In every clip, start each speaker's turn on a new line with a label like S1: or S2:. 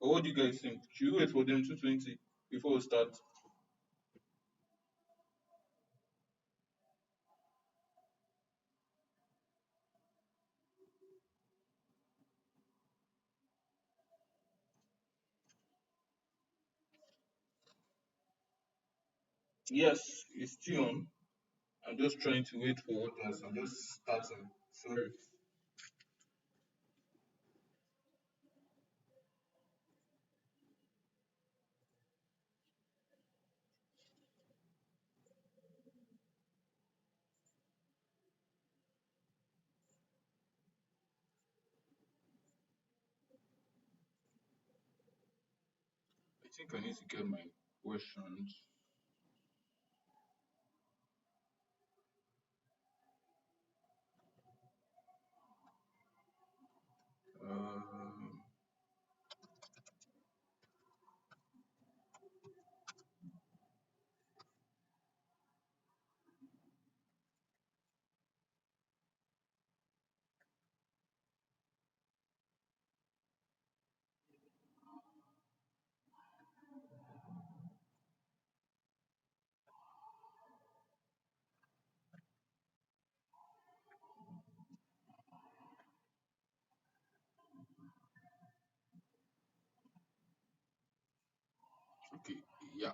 S1: Or what do you guys think? Should we wait for them 220 before we start? Yes, it's still on. I'm just trying to wait for others. I'm just starting. Sorry. I think I need to get my questions. Um, okay, yeah.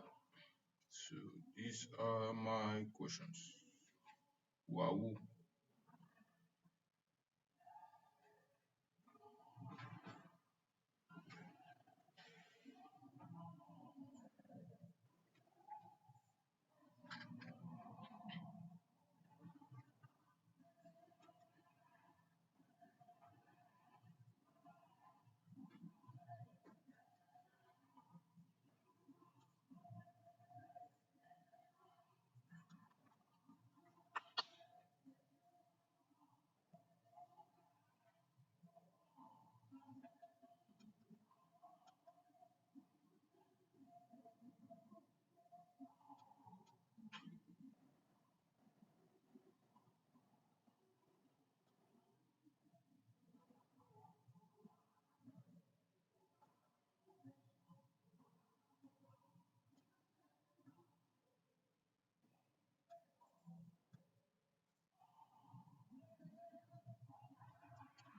S1: So these are my questions. Wow.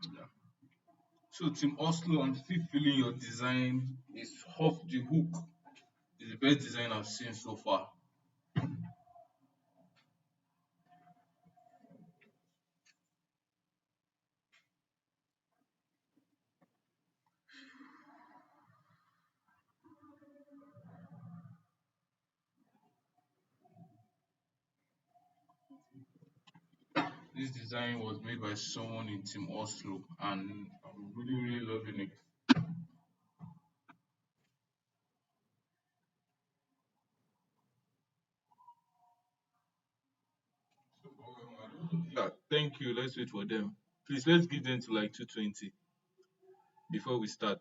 S1: Yeah. So Team Oslo, I'm still feeling your design is off the hook. It's the best design I've seen so far. This design was made by someone in Team Oslo, and I'm really, really loving it. Yeah, thank you. Let's wait for them. Please, let's give them to like 220 before we start.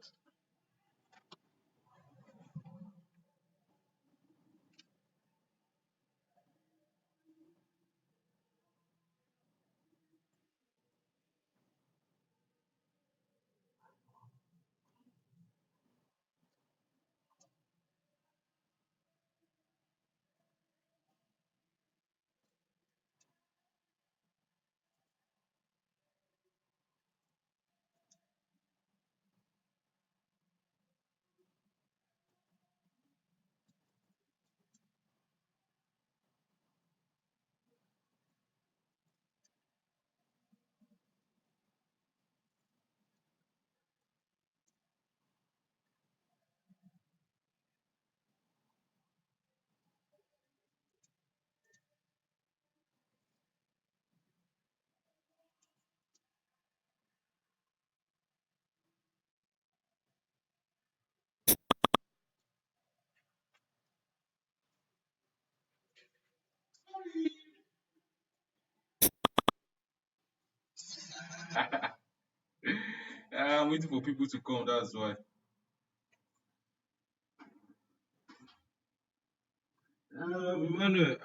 S1: I'm waiting for people to come. That's why. Emmanuel,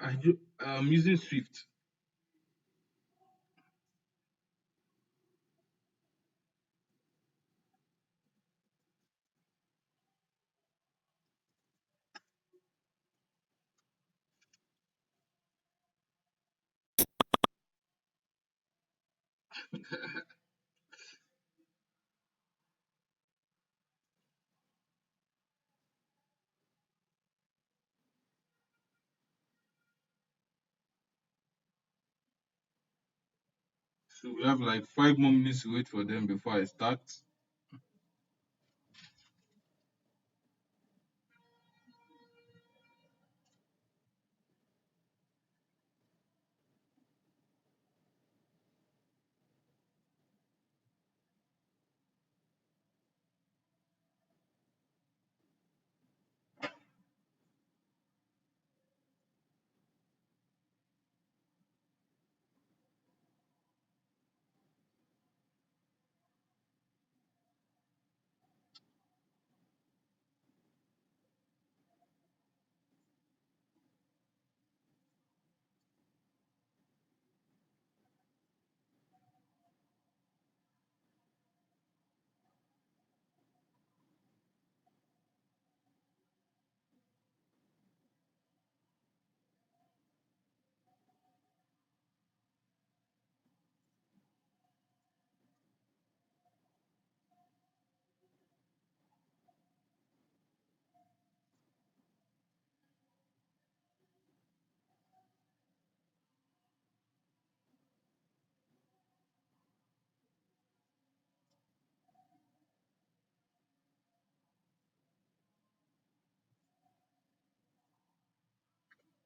S1: I'm using Swift. So we have like 5 more minutes to wait for them before I start.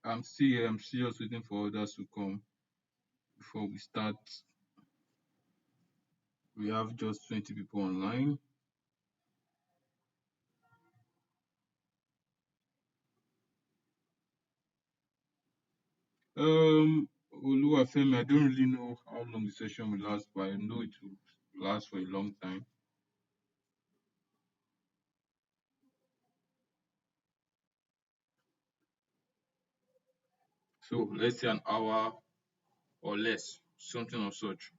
S1: I'm still here. I'm still just waiting for others to come before we start. We have just 20 people online. Oluwafemi, I don't really know how long the session will last, but I know it will last for a long time. So let's say an hour or less, something of such.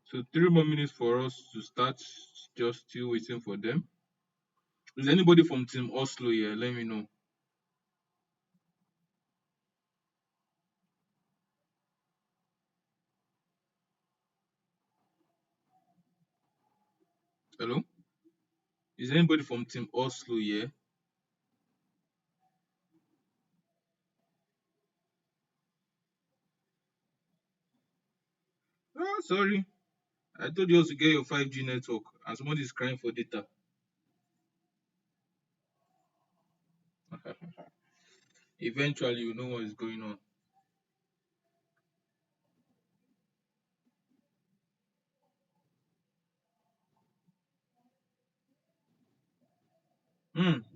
S1: So 3 more minutes for us to start. Just still waiting for them. Is anybody from Team Oslo here? Let me know. Hello? Is anybody from Team Oslo here? Ah, sorry. I told you also get your 5G network and somebody is crying for data. Eventually, you know what is going on.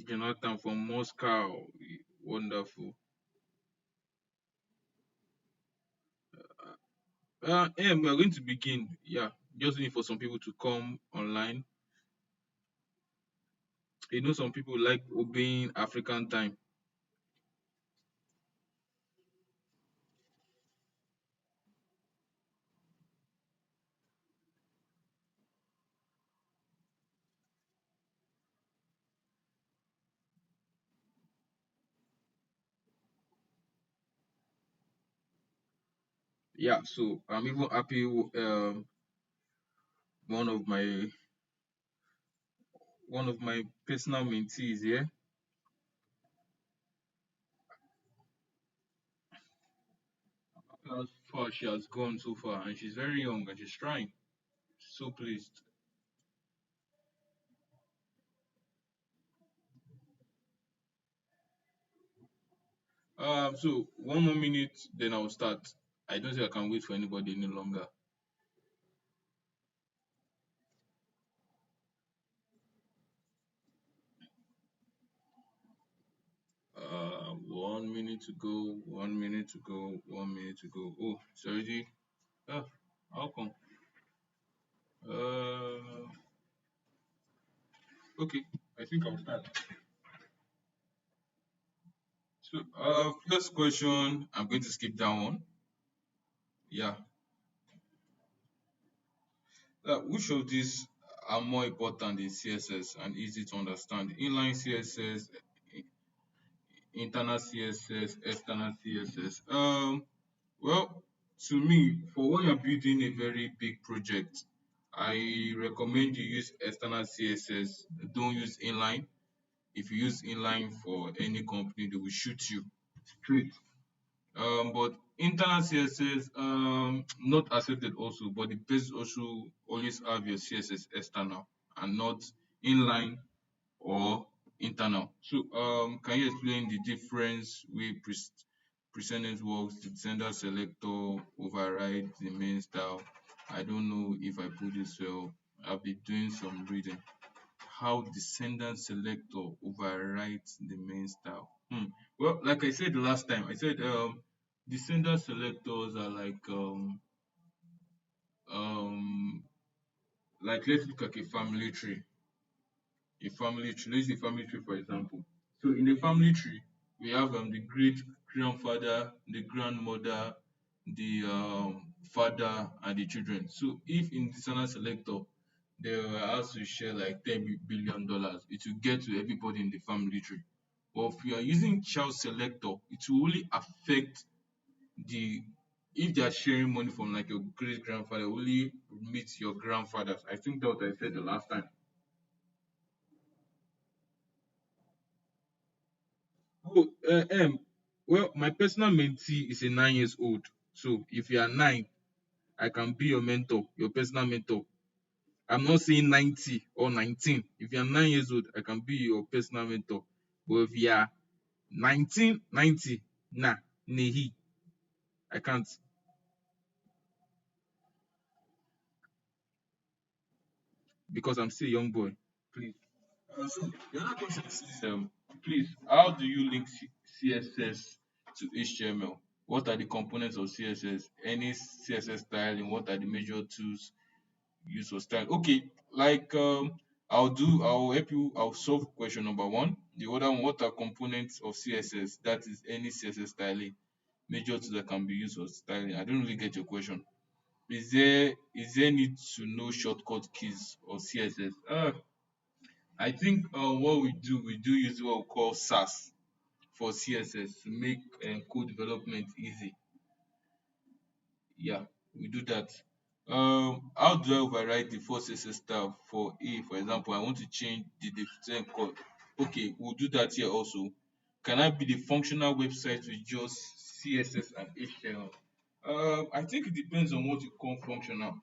S1: Jonathan from Moscow. Wonderful. Yeah, we are going to begin. Yeah, just waiting for some people to come online. You know, some people like obeying African time. Yeah, so I'm even happy. One of my one of my personal mentees here. How far she has gone so far, and she's very young and she's trying. So pleased. So 1 more minute, then I'll start. I don't think I can wait for anybody any longer. 1 minute to go. 1 minute to go. 1 minute to go. Oh, it's already. Ah, how come? Uh, okay. I think I'll start. So, first question. I'm going to skip that one. Yeah. Which of these are more important in CSS and easy to understand? Inline CSS, internal CSS, external CSS. Well, to me, for when you're building a very big project, I recommend you use external CSS. Don't use inline. If you use inline for any company, they will shoot you straight. But internal CSS, not accepted also, but the best also always have your CSS external and not inline or internal. So, can you explain the difference with precedence works, the sender selector overrides the main style? I don't know if I put this well. I've been doing some reading. How the sender selector overrides the main style. Well, like I said the last time, I said the sender selectors are um like let's look at a family tree. A family tree. Let's use a family tree for example. So in a family tree, we have the great grandfather, the grandmother, the father, and the children. So if in the sender selector they were asked to share like $10 billion, it will get to everybody in the family tree. But if you are using child selector, it will only affect the if they are sharing money from like your great grandfather, only meet your grandfathers. I think that what I said the last time. Oh, well, my personal mentee is a 9 years old. So if you are nine, I can be your mentor, your personal mentor. I'm not saying 90 or 19. If you are 9 years old, I can be your personal mentor. But if you are 1990, nah, nehi, I can't because I'm still a young boy. Please. So the other question is, please, how do you link CSS to HTML? What are the components of CSS? Any CSS styling? What are the major tools used for style? Okay, like I'll help you. I'll solve question number one. The other one, what are components of CSS? That is any CSS styling. Major tools that can be used for styling. I don't really get your question. Is there need to know shortcut keys or CSS? I think what we do use what we call SAS for CSS to make code development easy. Yeah, we do that. How do I override the first CSS style for A? For example, I want to change the design code. Okay, we'll do that here also. Can I be the functional website with just CSS and HTML? I think it depends on what you call functional.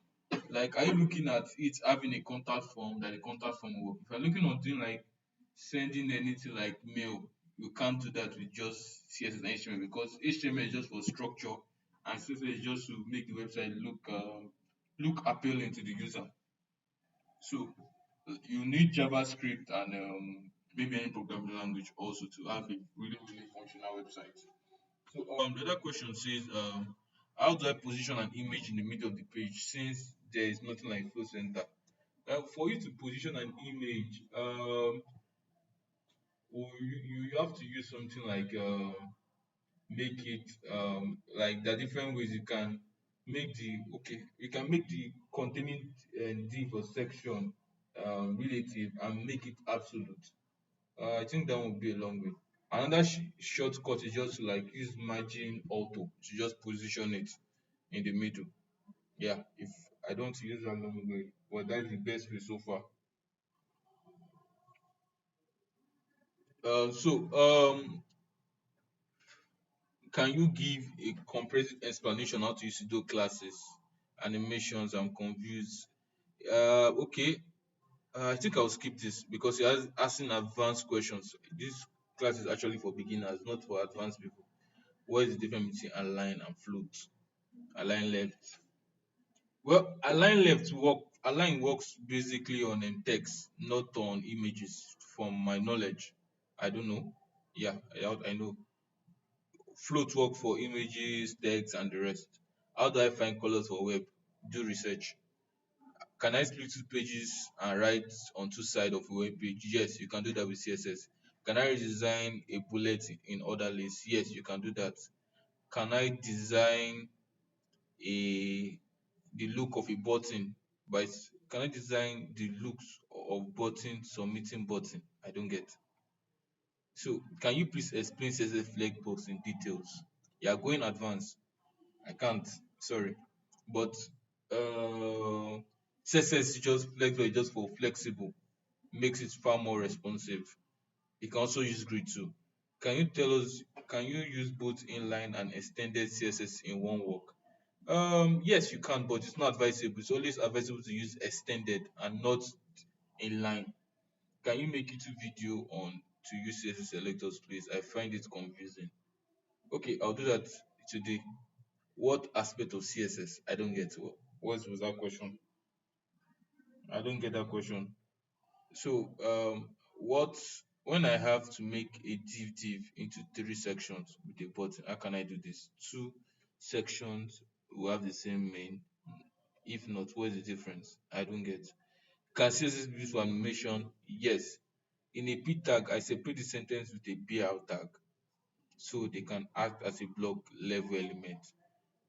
S1: Like, are you looking at it having a contact form that the contact form will work? If you're looking on doing like sending anything like mail, you can't do that with just CSS and HTML because HTML is just for structure and CSS is just to make the website look appealing to the user. So you need JavaScript and maybe any programming language also to have a really functional website. So the other question says, how do I position an image in the middle of the page since there is nothing like flow center? For you to position an image, you have to use something like make it like the different ways you can make the okay you can make the containing div or section relative and make it absolute. I think that would be a long way. Another shortcut is just to like use margin auto to just position it in the middle. Yeah, if I don't use that long way, but that's the best way so far. So can you give a comprehensive explanation how to use pseudo classes, animations? I'm confused. Okay. I think I'll skip this because you're asking advanced questions. This class is actually for beginners, not for advanced people. What is the difference between align and float? Align left. Well, align works basically on text, not on images. From my knowledge, I don't know. Yeah, I know. Float work for images, text, and the rest. How do I find colors for web? Do research. Can I split two pages and write on two sides of a web page? Yes, you can do that with CSS. Can I redesign a bullet in order list? Yes, you can do that. Can I design a the look of a button can I design the looks of button submitting button? I don't get. So can you please explain CSS flex box in details? You are going advanced. I can't. Sorry, but CSS is just flex box is just for flexible, makes it far more responsive. You can also use grid too. Can you tell us? Can you use both inline and extended CSS in one work? Yes, you can, but it's not advisable. It's always advisable to use extended and not inline. Can you make YouTube video on to use CSS selectors, please? I find it confusing. Okay, I'll do that today. What aspect of CSS? I don't get. What was that question? I don't get that question. So, what when I have to make a div into three sections with a button, how can I do this? Two sections will have the same main. If not, what is the difference? I don't get. Can CSS be used for animation? Yes. In a p tag, I separate the sentence with a br tag so they can act as a block level element.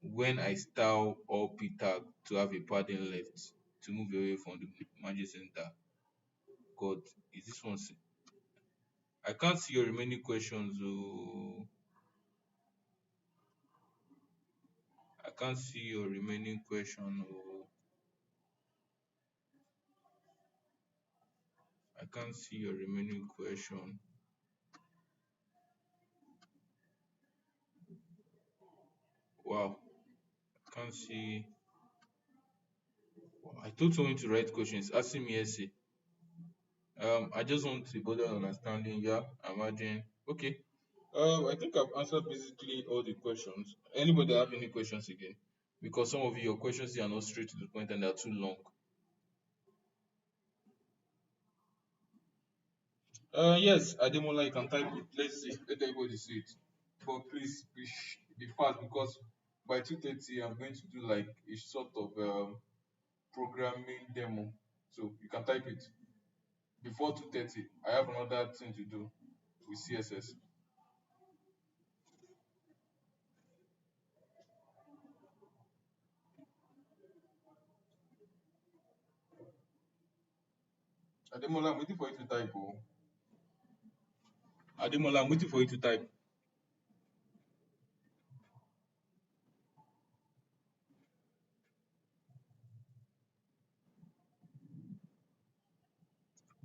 S1: When I style all p tag to have a padding left to move away from the margin center. God, is this one? I can't see your remaining questions. Oh, I can't see your remaining question. Oh, I can't see your remaining question. Wow, I can't see. Wow, I told someone to write questions. Asking me essay. I just want to better understanding. Yeah, I'm adding. Okay. I think I've answered basically all the questions. Anybody have any questions again? Because some of your questions here are not straight to the point and they are too long. Yes, Ademola, you can type it. Let's see. Let everybody see it. But please be fast because by 2:30 I'm going to do like a sort of programming demo. So you can type it before 2:30. I have another thing to do with CSS. Ademola, I'm waiting for you to type. Oh. Ademola, I'm waiting for you to type.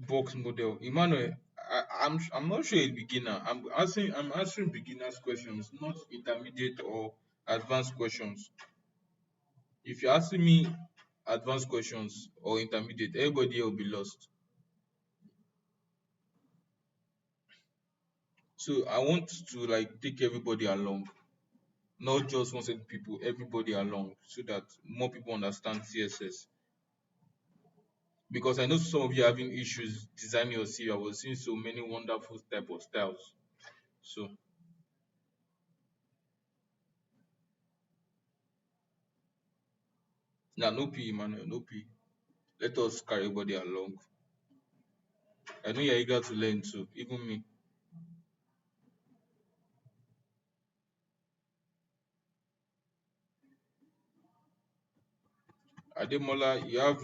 S1: Box model. Emmanuel, I'm not sure a beginner. I'm answering beginners questions, not intermediate or advanced questions. If you're asking me advanced questions or intermediate, everybody here will be lost. So I want to like take everybody along, not just one set of people, everybody along, so that more people understand CSS. Because I know some of you are having issues designing your CV. I was seeing so many wonderful type of styles. So now no P, Emmanuel, no P. Let us carry everybody along. I know you're eager to learn too, even me. Ademola, you have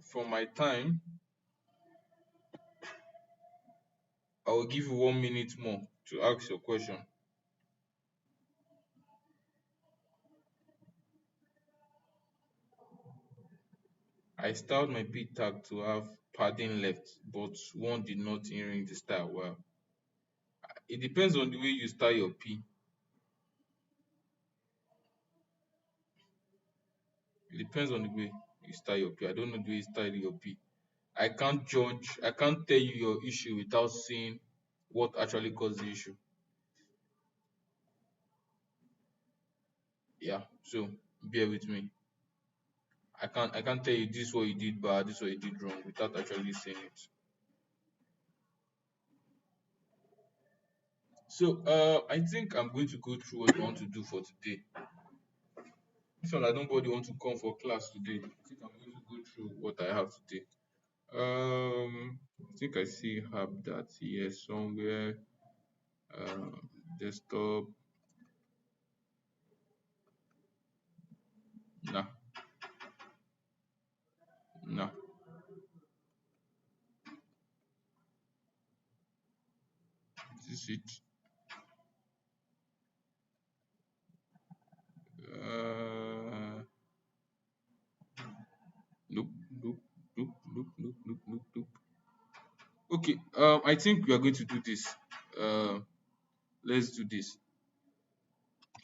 S1: from my time, I will give you 1 minute more to ask your question. I styled my P tag to have padding left, but one did not ring the style well. It depends on the way you style your P. It depends on the way you style your P. I don't know the way you style your P. I can't judge, I can't tell you your issue without seeing what actually caused the issue. Yeah, so bear with me. I can't tell you this is what you did bad, this is what you did wrong without actually saying it. So I think I'm going to go through what I want to do for today. This one I don't body want to come for class today. I think I'm going to go through what I have today. I think I see have that here somewhere. Desktop. Nah, nah. is it? Uh, nope, nope, nope, nope, nope, nope, nope, nope. Okay, I think we are going to do this. Let's do this.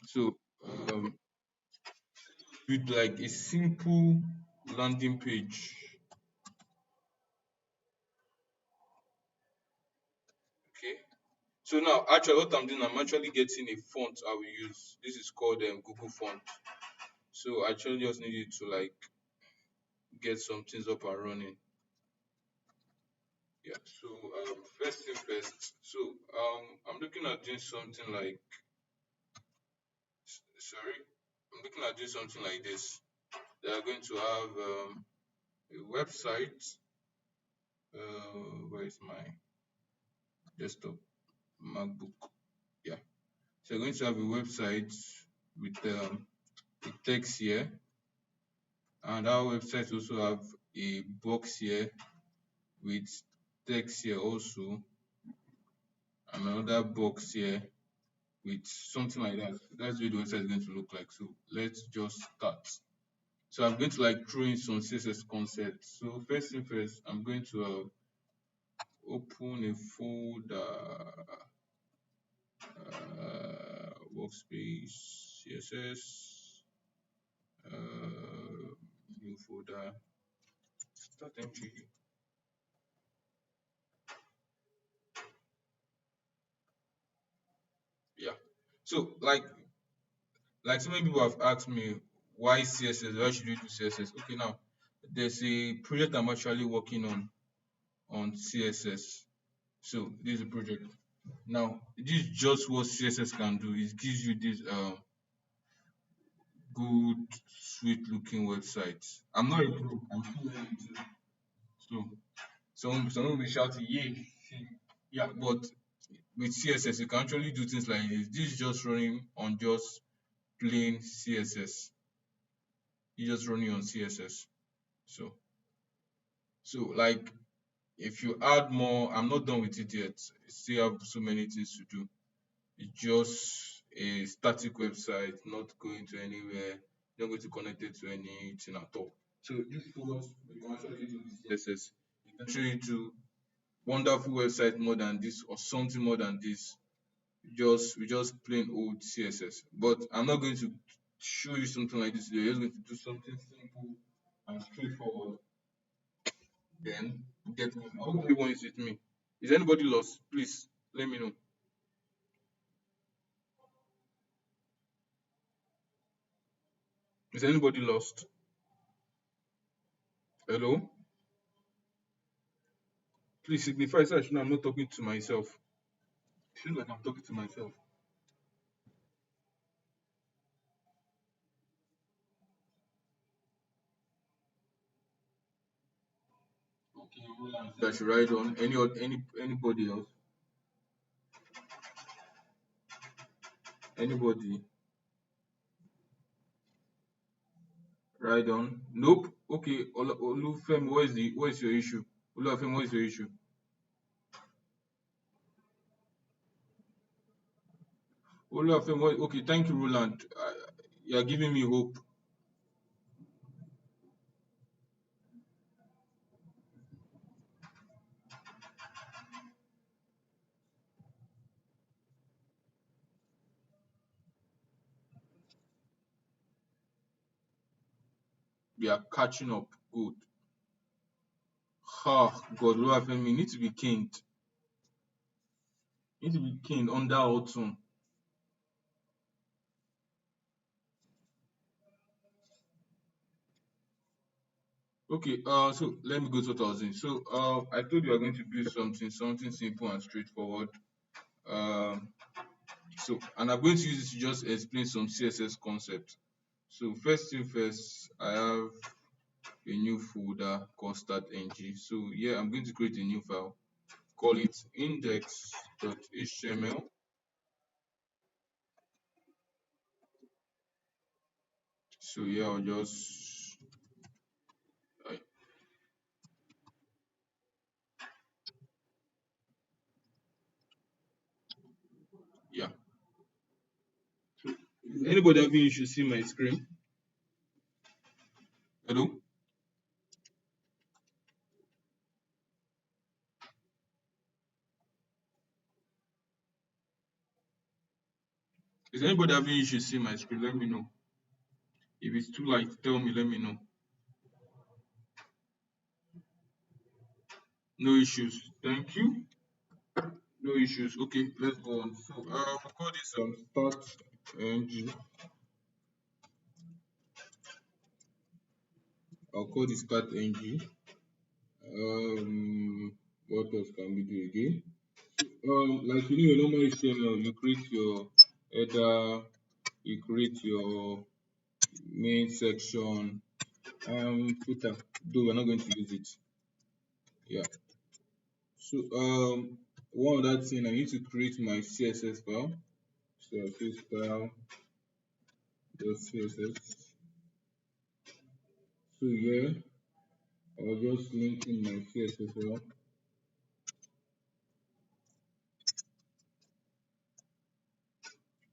S1: So, with like a simple landing page. Okay. So now, actually, what I'm doing, I'm actually getting a font I will use. This is called Google font. So I actually just needed to like get some things up and running. Yeah. So first thing first. So I'm looking at doing something like sorry, I'm looking at doing something like this. They are going to have a website. Where is my desktop MacBook? Yeah. So you're going to have a website with the text here, and our website also have a box here with text here also, and another box here with something like that. That's what the website is going to look like. So let's just start. So I'm going to like throw in some CSS concepts. So first thing first, I'm going to open a folder, workspace, CSS, new folder, start entry. Yeah. So like so many people have asked me why CSS, why should you do CSS? Okay, now there's a project I'm actually working on CSS. So this is a project. Now this is just what CSS can do. It gives you this good, sweet looking website. I'm not a pro, I'm still learning too. So some will be shouting, yay. Yeah, but with CSS you can actually do things like this. This is just running on just plain CSS. You just running on CSS. So like if you add more, I'm not done with it yet. I still have so many things to do. It's just a static website, not going to anywhere, not going to connect it to anything at all. So this course, we can actually do this CSS. You can show you to wonderful website more than this or something more than this. We just plain old CSS. But I'm not going to show you something like this. We're just going to do something simple and straightforward. Then get me. I hope everyone is with me. Is anybody lost? Please let me know. Is anybody lost? Hello? Please signify so I should know I'm not talking to myself. I feel like I'm talking to myself. Okay, Roland. I should write on anybody else. Anybody write on. Nope. Okay, Olufemi, what is your issue? Olufemi, what is your issue? Olufemi, okay, thank you, Roland. You are giving me hope. We are catching up. Good. God, Olufemi, you need to be caned. You need to be caned under autumn. Okay, so let me go to what I was saying. So, I told you are going to build something simple and straightforward. Um, and I'm going to use this to just explain some CSS concepts. So, first thing first, I have a new folder called start.ng. So, yeah, I'm going to create a new file, call it index.html. So, yeah, I'll just I, anybody having issue see my screen? Hello? Is anybody having issue see my screen? Let me know. If it's too light, tell me, let me know. No issues. Thank you. No issues. Okay, let's go on. So we'll call this start ng. I'll call this start ng. What else can we do again? Like you know, your normal HTML, you create your header, you create your main section, footer. Though we're not going to use it. Yeah. So one other thing, I need to create my CSS file. So I say style dot CSS. So yeah, I'll just link in my CSS file.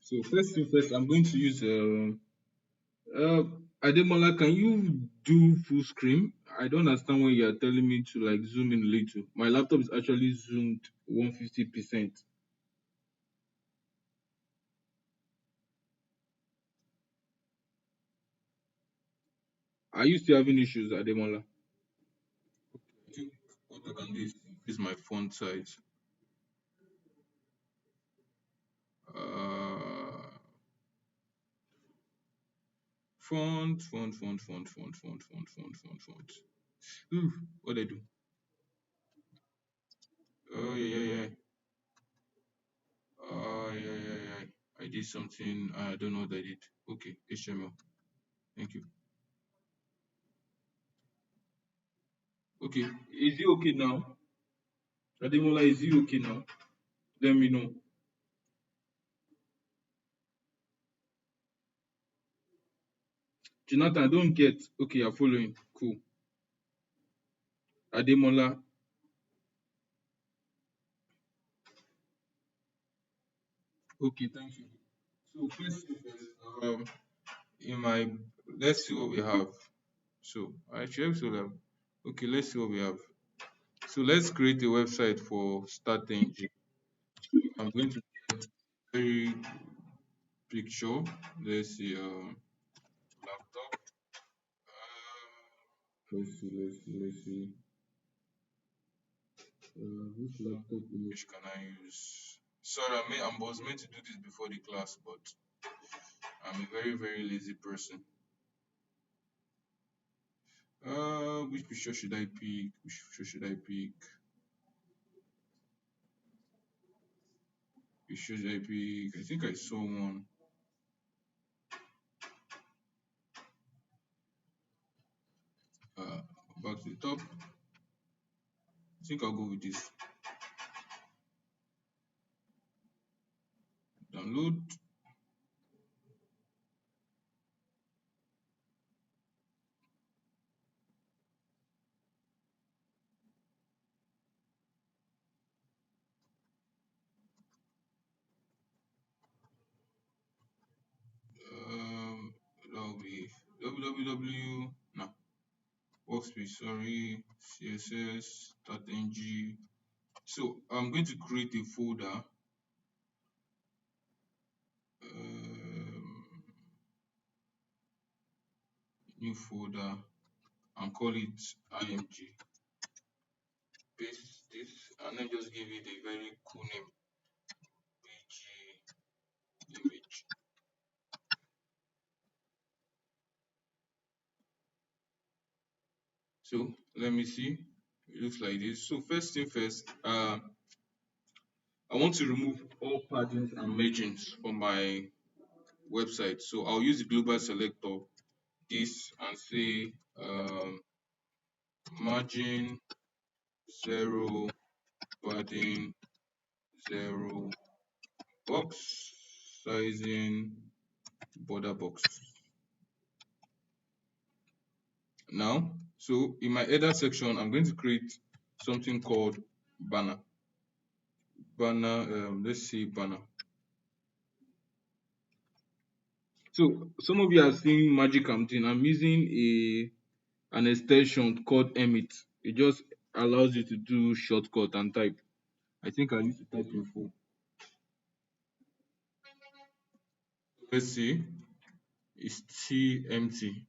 S1: So first thing first, I'm going to use uh Ademola, can you do full screen? I don't understand when you are telling me to like zoom in a little. My laptop is actually zoomed 150%. Are you still having issues, Ademola? I think what I can do is increase my font size. Uh, font. Ooh, what I do? Oh yeah. Yeah. I did something. I don't know what I did. Okay, HTML. Thank you. Okay, is it okay now? Ademola, is it okay now? Let me know. Jonathan, I don't get. Okay, you're following. Cool. Ademola. Okay, thank you. So first thing first, in my let's see what we have. So actually, okay, let's see what we have. So let's create a website for starting. I'm going to get very picture. Let's see, laptop. Let's see. Which laptop image can I use? Sorry, I was meant to do this before the class, but I'm a very lazy person. Which picture should I pick? Which picture should I pick? Which picture should I pick? I think I saw one. Uh, Back to the top. I think I'll go with this. Download. That'll be www. No, workspace. Sorry, css.ng. So I'm going to create a folder. Um, New folder and call it img. Paste this and then just give it a very cool name, pg image. So let me see. It looks like this. So first thing first, I want to remove all paddings and margins from my website. So I'll use the global selector this and say margin 0, padding 0, box sizing border box. Now, so in my header section, I'm going to create something called banner. Banner, let's see banner. So some of you are seeing Magic I'm doing. I'm using a an extension called Emit. It just allows you to do shortcut and type. I think I used to type before. Let's see. It's TMT.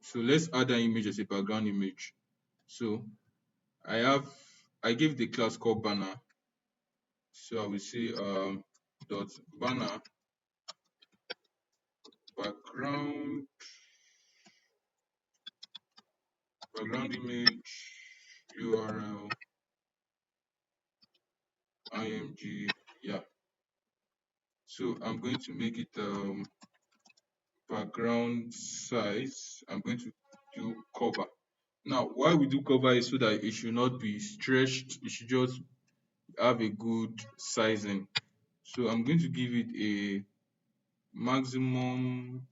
S1: So let's add an image as a background image. So I have I gave the class called banner. So I will say dot banner background background image URL img. Yeah. So I'm going to make it background size. I'm going to do cover. Now, why we do cover is so that it should not be stretched. It should just have a good sizing. So I'm going to give it a maximum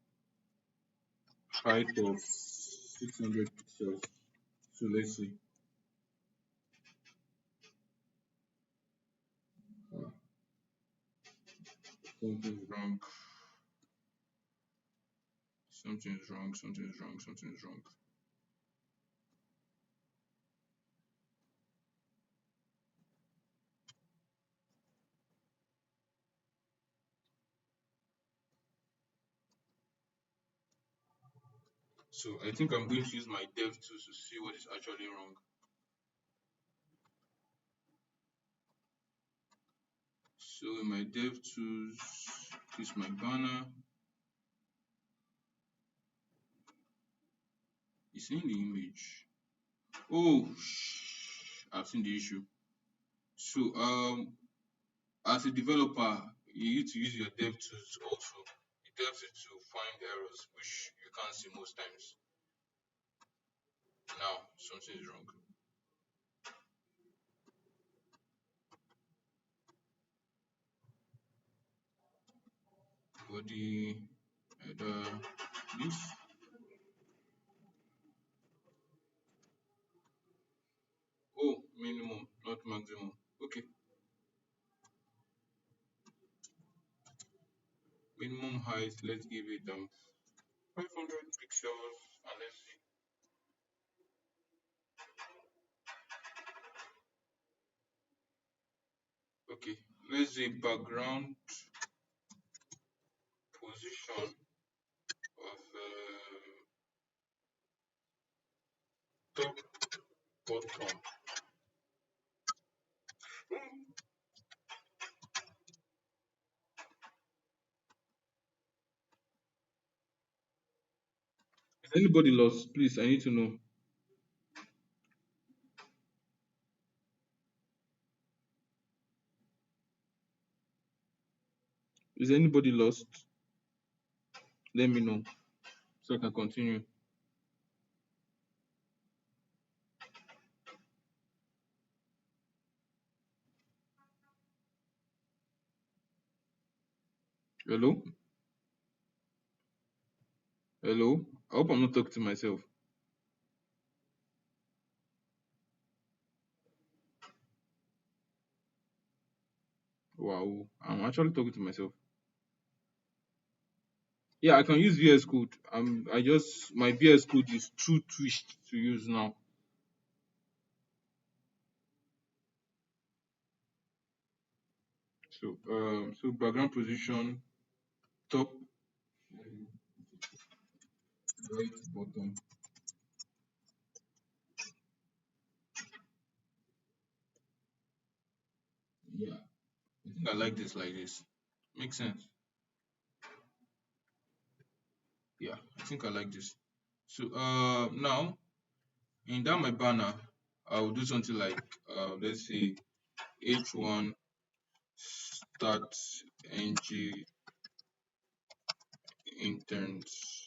S1: height of 600 pixels. So let's see. Uh, something's wrong. Something's wrong. Something's wrong. Something's wrong. So I think I'm going to use my dev tools to see what is actually wrong. So in my dev tools, this is my banner. It's in the image. Oh, I've seen the issue. So as a developer, you need to use your dev tools also. It helps you to find errors which you can't see most times. Now something is wrong. Body header this. Oh, minimum, not maximum. Okay, minimum height. Let's give it 500 pixels and let's see. Okay, let's say background position of top bottom. Is anybody lost? Please, I need to know. Is anybody lost? Let me know so I can continue. Hello? Hello? I hope I'm not talking to myself. Wow, I'm actually talking to myself. Yeah, I can use VS Code. I just my VS Code is too twitched to use now. So background position, top, right, bottom. Yeah, I think I like this like this. Makes sense. Yeah, I think I like this. So now in that my banner, I will do something like let's say H1 start ng interns.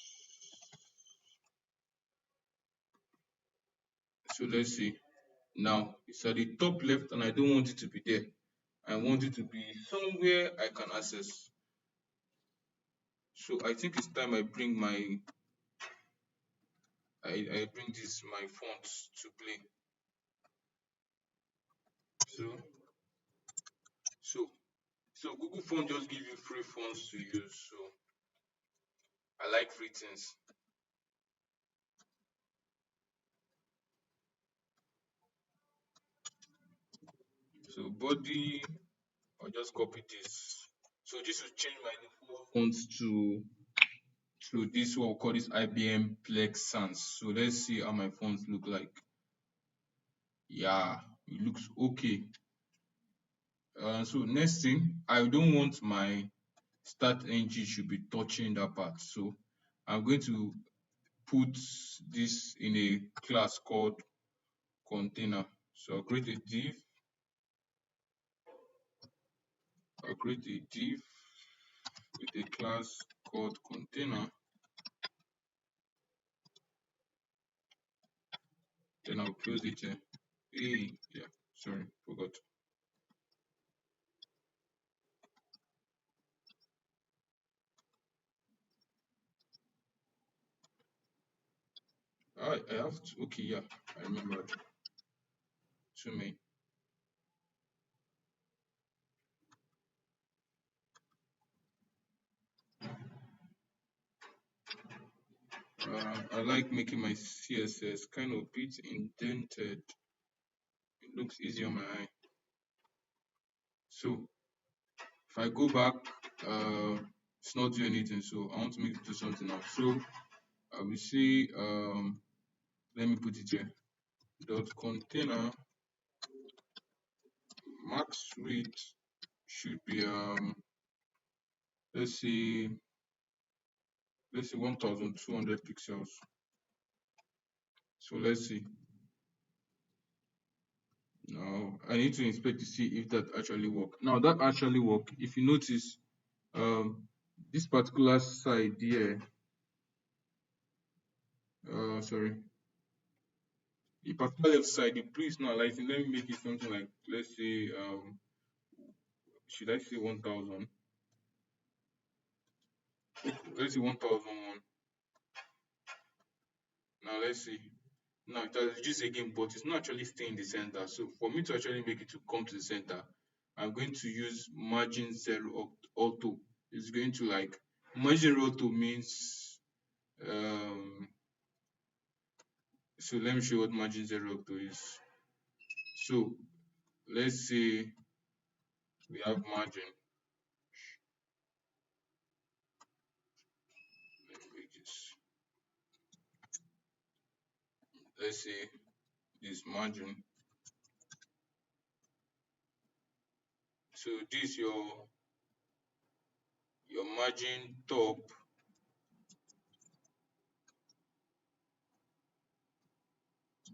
S1: So let's see. Now it's at the top left and I don't want it to be there. I want it to be somewhere I can access. So I think it's time I bring this my fonts to play. So so so Google Font just give you free fonts to use. So I like free things. So body, I'll just copy this. So this will change my default fonts to this what we call this IBM Plex Sans. So let's see how my fonts look like. Yeah, it looks okay. So next thing, I don't want my start ng should be touching that part. So I'm going to put this in a class called container. So I'll create a div with a class called container. Then I'll close it here. Hey, yeah, sorry, forgot. I have to, okay, yeah, I remembered. To me. I like making my CSS kind of bit indented. It looks easy on my eye. So if I go back, it's not doing anything. So I want to make it do something now. So I will say, let me put it here. Dot container max width should be let's say 1200 pixels. So let's see. Now I need to inspect to see if that actually work. Now that actually work. If you notice, this particular side here, sorry, the particular left side, the blue is not aligning. Let me make it something like, let's say, should I say 1000? Let's say 1001. Now let's see. Now it has reduced again, but it's not actually staying in the center. So for me to actually make it to come to the center, I'm going to use margin zero auto. It's going to like margin zero auto means so let me show you what margin zero auto is. So let's say we have margin. Let me make this. Let's say this margin. So this your margin top,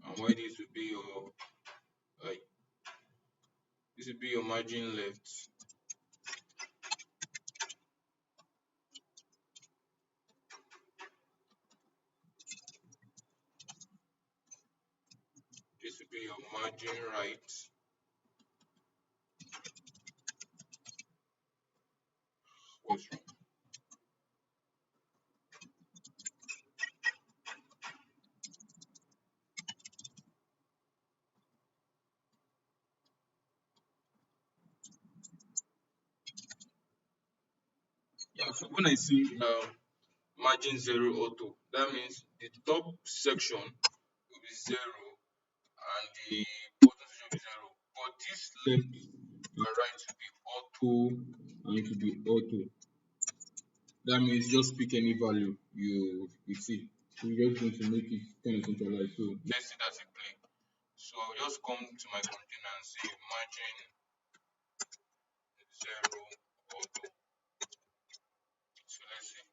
S1: and why this would be your like this would be your margin left. This would be your margin right. What's wrong? Yeah, so when I see margin zero auto, that means the top section will be zero and the bottom section will be zero. But this left and right to be auto and it will be auto. That means just pick any value you see. So we're just going to make it kind of centralized. So let's see that in play. So I'll just come to my container and say margin zero auto. So let's see.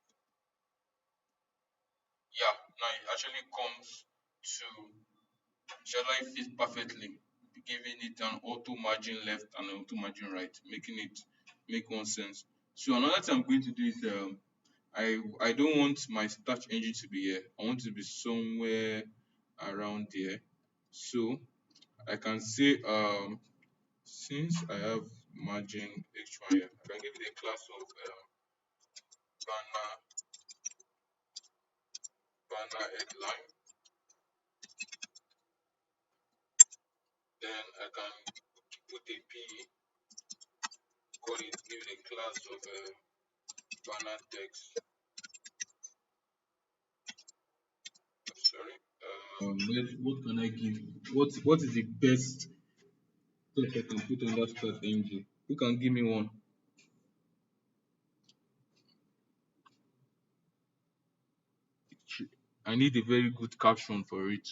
S1: Yeah, now it actually comes to actually fit perfectly, giving it an auto margin left and an auto margin right, making it make one sense. So another thing I'm going to do is I don't want my search engine to be here. I want it to be somewhere around there. So I can say since I have margin h1 here, I can give it a class of banner headline. Then I can put a p, call it, give it a class of banner text. What can I give? What is the best text I can put on that start NG? Who can give me one? I need a very good caption for it.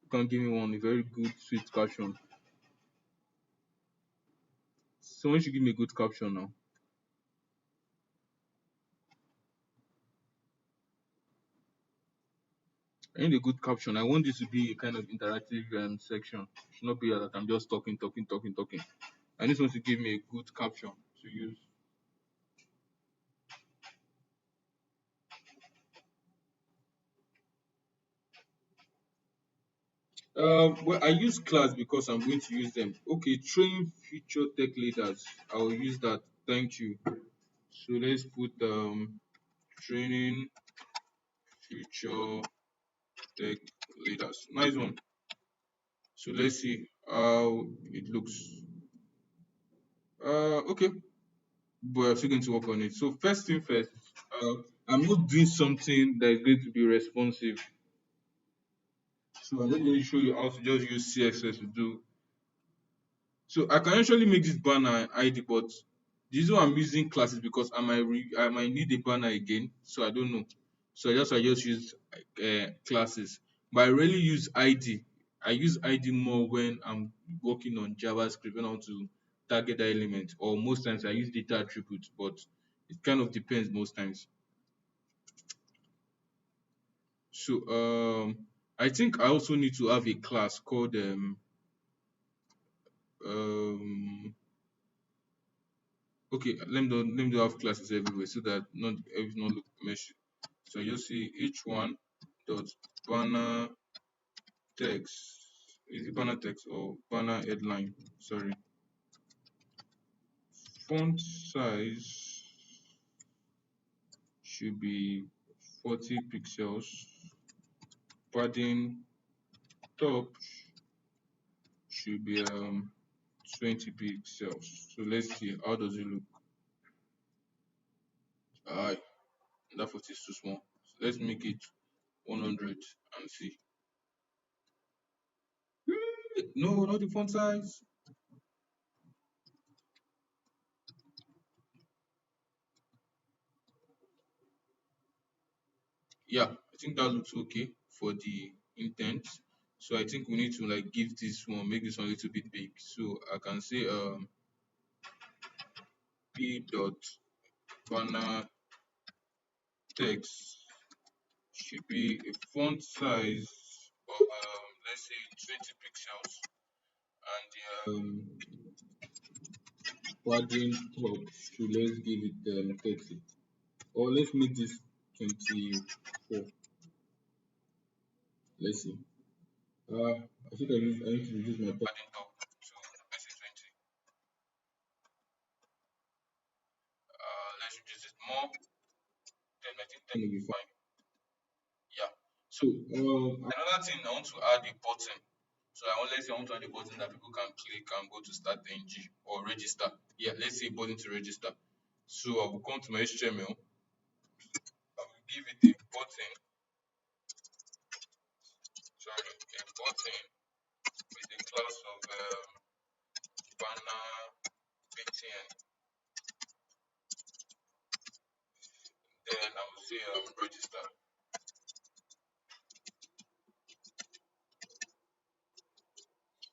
S1: Who can give me one? A very good, sweet caption. Someone should give me a good caption now. I need a good caption. I want this to be a kind of interactive section. It should not be that I'm just talking, talking, talking, talking. I need someone to give me a good caption to use. Well, I use class because I'm going to use them. Okay, train future tech leaders. I will use that. Thank you. So let's put training future tech leaders. Nice one. So let's see how it looks. Okay, but I'm still going to work on it. So first thing first, uh, I'm not doing something that is going to be responsive. So I'm just going to show you how to just use CSS to do. So I can actually make this banner ID, but the reason why I'm using classes because I might need a banner again, so I don't know. So I just use classes, but I rarely use ID. I use ID more when I'm working on JavaScript when I want to target the element, or most times I use data attributes, but it kind of depends most times. So I think I also need to have a class called um okay, let me do have classes everywhere so that not everything not look messy. So you see each one dot banner text. Is it banner text or banner headline? Sorry. Font size should be 40 pixels. Padding top should be 20 pixels. So let's see how does it look. Alright, that 40 is too small. So let's make it 100 and see. No, not the font size. Yeah, I think that looks okay for the intent. So I think we need to like give this one, make this one a little bit big. So I can say p dot banner text should be a font size of let's say 20 pixels and the padding top should let's give it 30 or let's make this 24. Let's see. I think I need to reduce my padding top to let's say 20. Let's reduce it more. Then I think 10 will be fine. Yeah. So another thing I want to add a button. So I want let's say I want to add a button that people can click and go to start NG or register. Yeah, let's say button to register. So I will come to my HTML. I will give it a button. Sorry, a button with a class of banner btn. Then I will say register.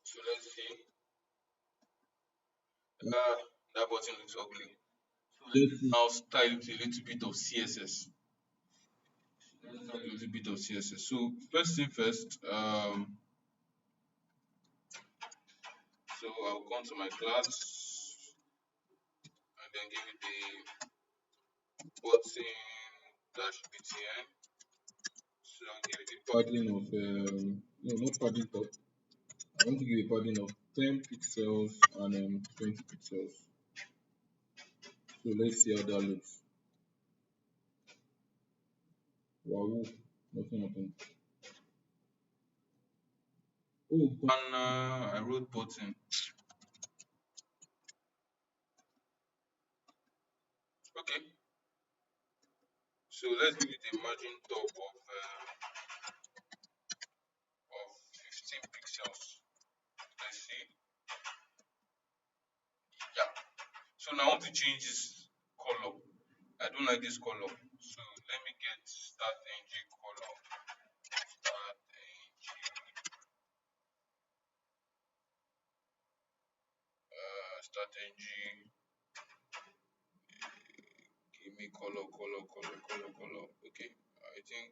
S1: So let's see. That button looks ugly. So let's now style it a little bit of CSS. A little bit of CSS. So first thing first, so I'll come to my class and then give it the button dash btn. So I'll give it a padding of no, not padding top. I want to give a padding of 10 pixels and 20 pixels. So let's see how that looks. Wow, nothing happened. Oh, banner! I wrote button. Okay, so let's give it a margin top of else. Let's see. Yeah. So now I want to change this color. I don't like this color. So let me get start ng color. Start start ng. Give me color. Okay. I think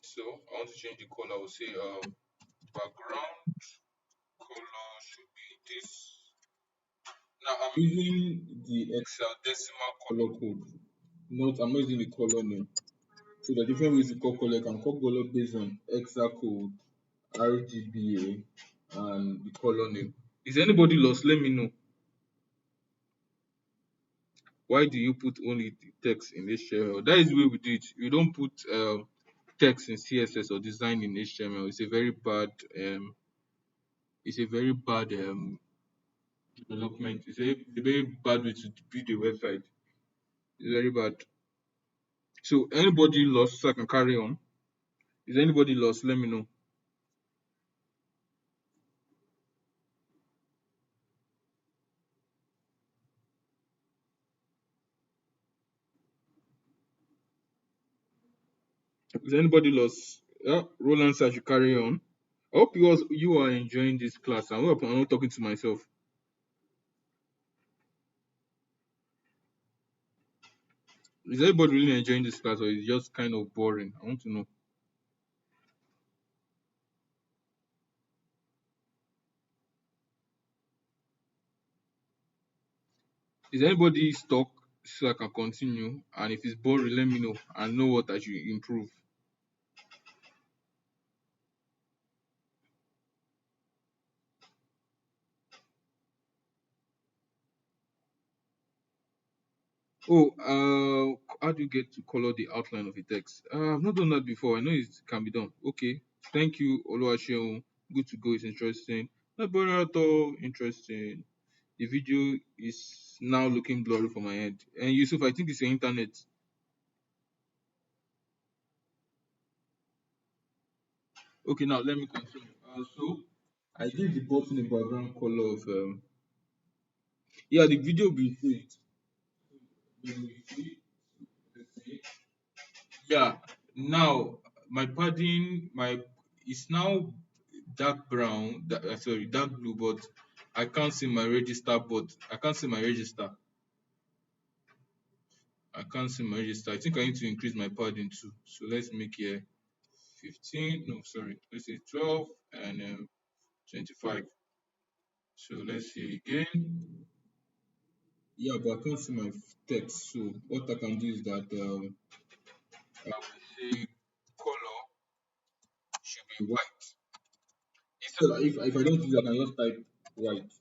S1: so. I want to change the color. I will say background color should be this. Now I'm using the hexadecimal color code. Not I'm not using the color name. So the different ways to call color. I can call color based on hexa code, RGBA, and the color name. Is anybody lost? Let me know. Why do you put only the text in HTML? That is the way we do it. You don't put text in CSS or design in HTML. It's a very bad development. It's a very bad way to build a website. It's very bad. So anybody lost, so I can carry on. Is anybody lost? Let me know. Is anybody lost? Yeah, Roland said I should carry on. I hope you are enjoying this class. I hope I'm not talking to myself. Is anybody really enjoying this class or is it just kind of boring? I want to know. Is anybody stuck so I can continue? And if it's boring, let me know and know what I should improve. Oh, how do you get to color the outline of a text? I've not done that before. I know it can be done. Okay, thank you, Oluwaseun. Good to go. It's interesting. Not boring at all. Interesting. The video is now looking blurry for my head. And Yusuf, I think it's your internet. Okay, now let me continue. So I gave the button a background color of yeah, the video will be fade. Yeah. Now my padding, my it's now dark brown. Sorry, dark blue, but I can't see my register. But I can't see my register. I can't see my register. I think I need to increase my padding too. So let's make here 15. No, sorry. Let's say 12 and 25. So let's see again. Yeah, but I can't see my text. So what I can do is that I will say color should be white. Instead, if I don't do that, I can just type white.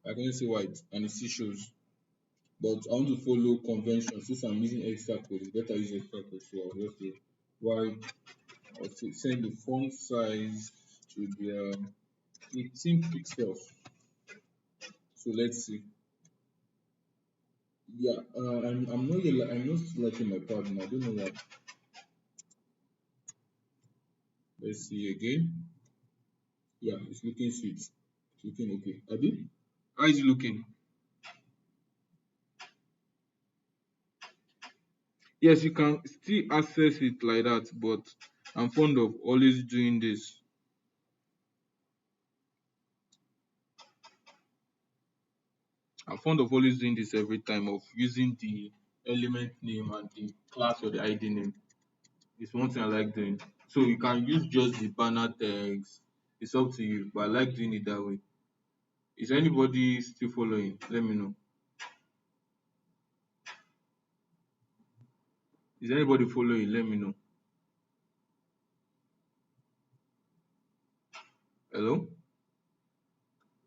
S1: I can just say white and it still shows. But I want to follow convention. Since I'm using extra code, it's better use extra code. So I'll just say white. I'll send the font size to the 18 pixels. So let's see. Yeah, I'm not liking my pattern. I don't know why. Let's see again. Yeah, it's looking sweet. It's looking okay. Abi? How is it looking? Yes, you can still access it like that, but I'm fond of always doing this. I'm fond of always doing this every time of using the element name and the class or the ID name. It's one thing I like doing. So you can use just the banner text. It's up to you, but I like doing it that way. Is anybody still following? Let me know. Is anybody following? Let me know. Hello?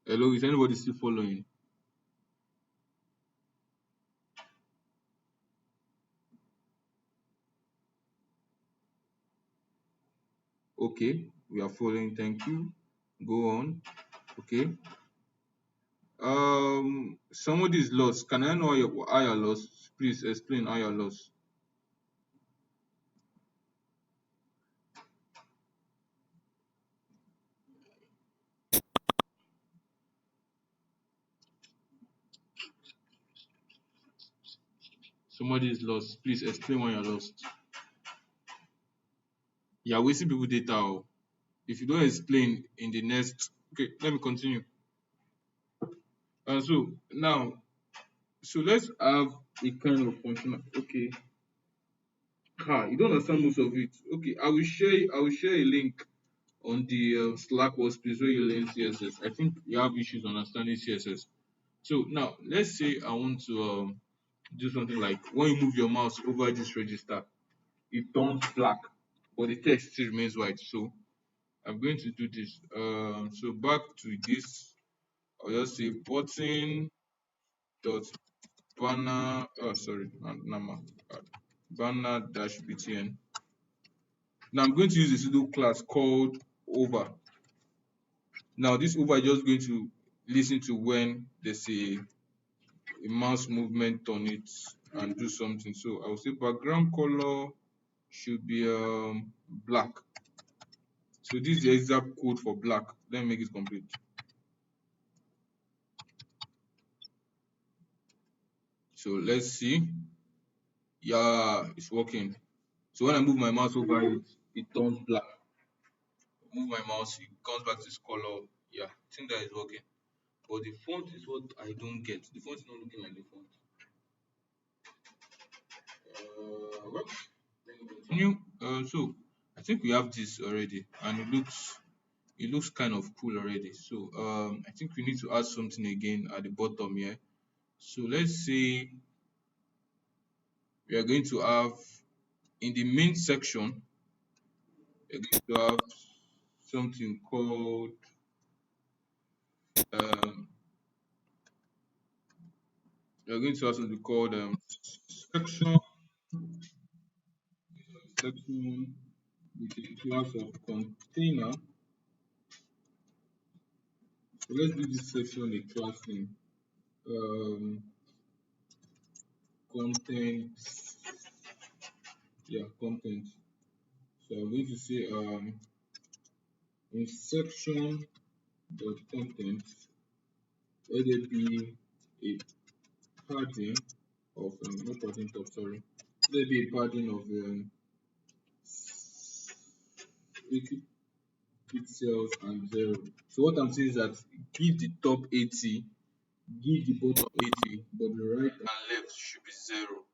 S1: Hello, is anybody still following? Okay, we are following. Thank you. Go on. Okay. Somebody is lost. Can I know how you're lost? Please explain how you're lost. Somebody is lost. Please explain why you're lost. You're wasting people data. Oh. If you don't explain in the next, okay, let me continue. And so now, so let's have a kind of functional. Okay, you don't understand most of it. Okay, I will share a link on the Slack workspace where you learn CSS. I think you have issues understanding CSS. So now, let's say I want to do something like when you move your mouse over this register, it turns black, but the text still remains white. So I'm going to do this. So back to this, I'll just say button dot banner. Oh, sorry, nama, banner dash btn. Now I'm going to use a pseudo class called over. Now this over is just going to listen to when there's a mouse movement on it and do something. So I will say background color should be black. So this is the exact code for black. Let me make it complete. So let's see. Yeah, it's working. So when I move my mouse over it, it turns black. Move my mouse, it comes back to its color. Yeah, I think that is working. But the font is what I don't get. The font is not looking like the font. Well, let me continue. So I think we have this already, and it looks kind of cool already. So I think we need to add something again at the bottom here. So let's say we are going to have in the main section, we're going to have something called um, we're going to have something called section section with a class of container. So let's give this section a class name. Content, yeah, content. So I'm going to say in section dot content, let there be a padding of not padding top, sorry. Let there be a padding of 80 pixels and 0. So what I'm saying is that give the top 80, give the bottom 80, but the right and left should be 0.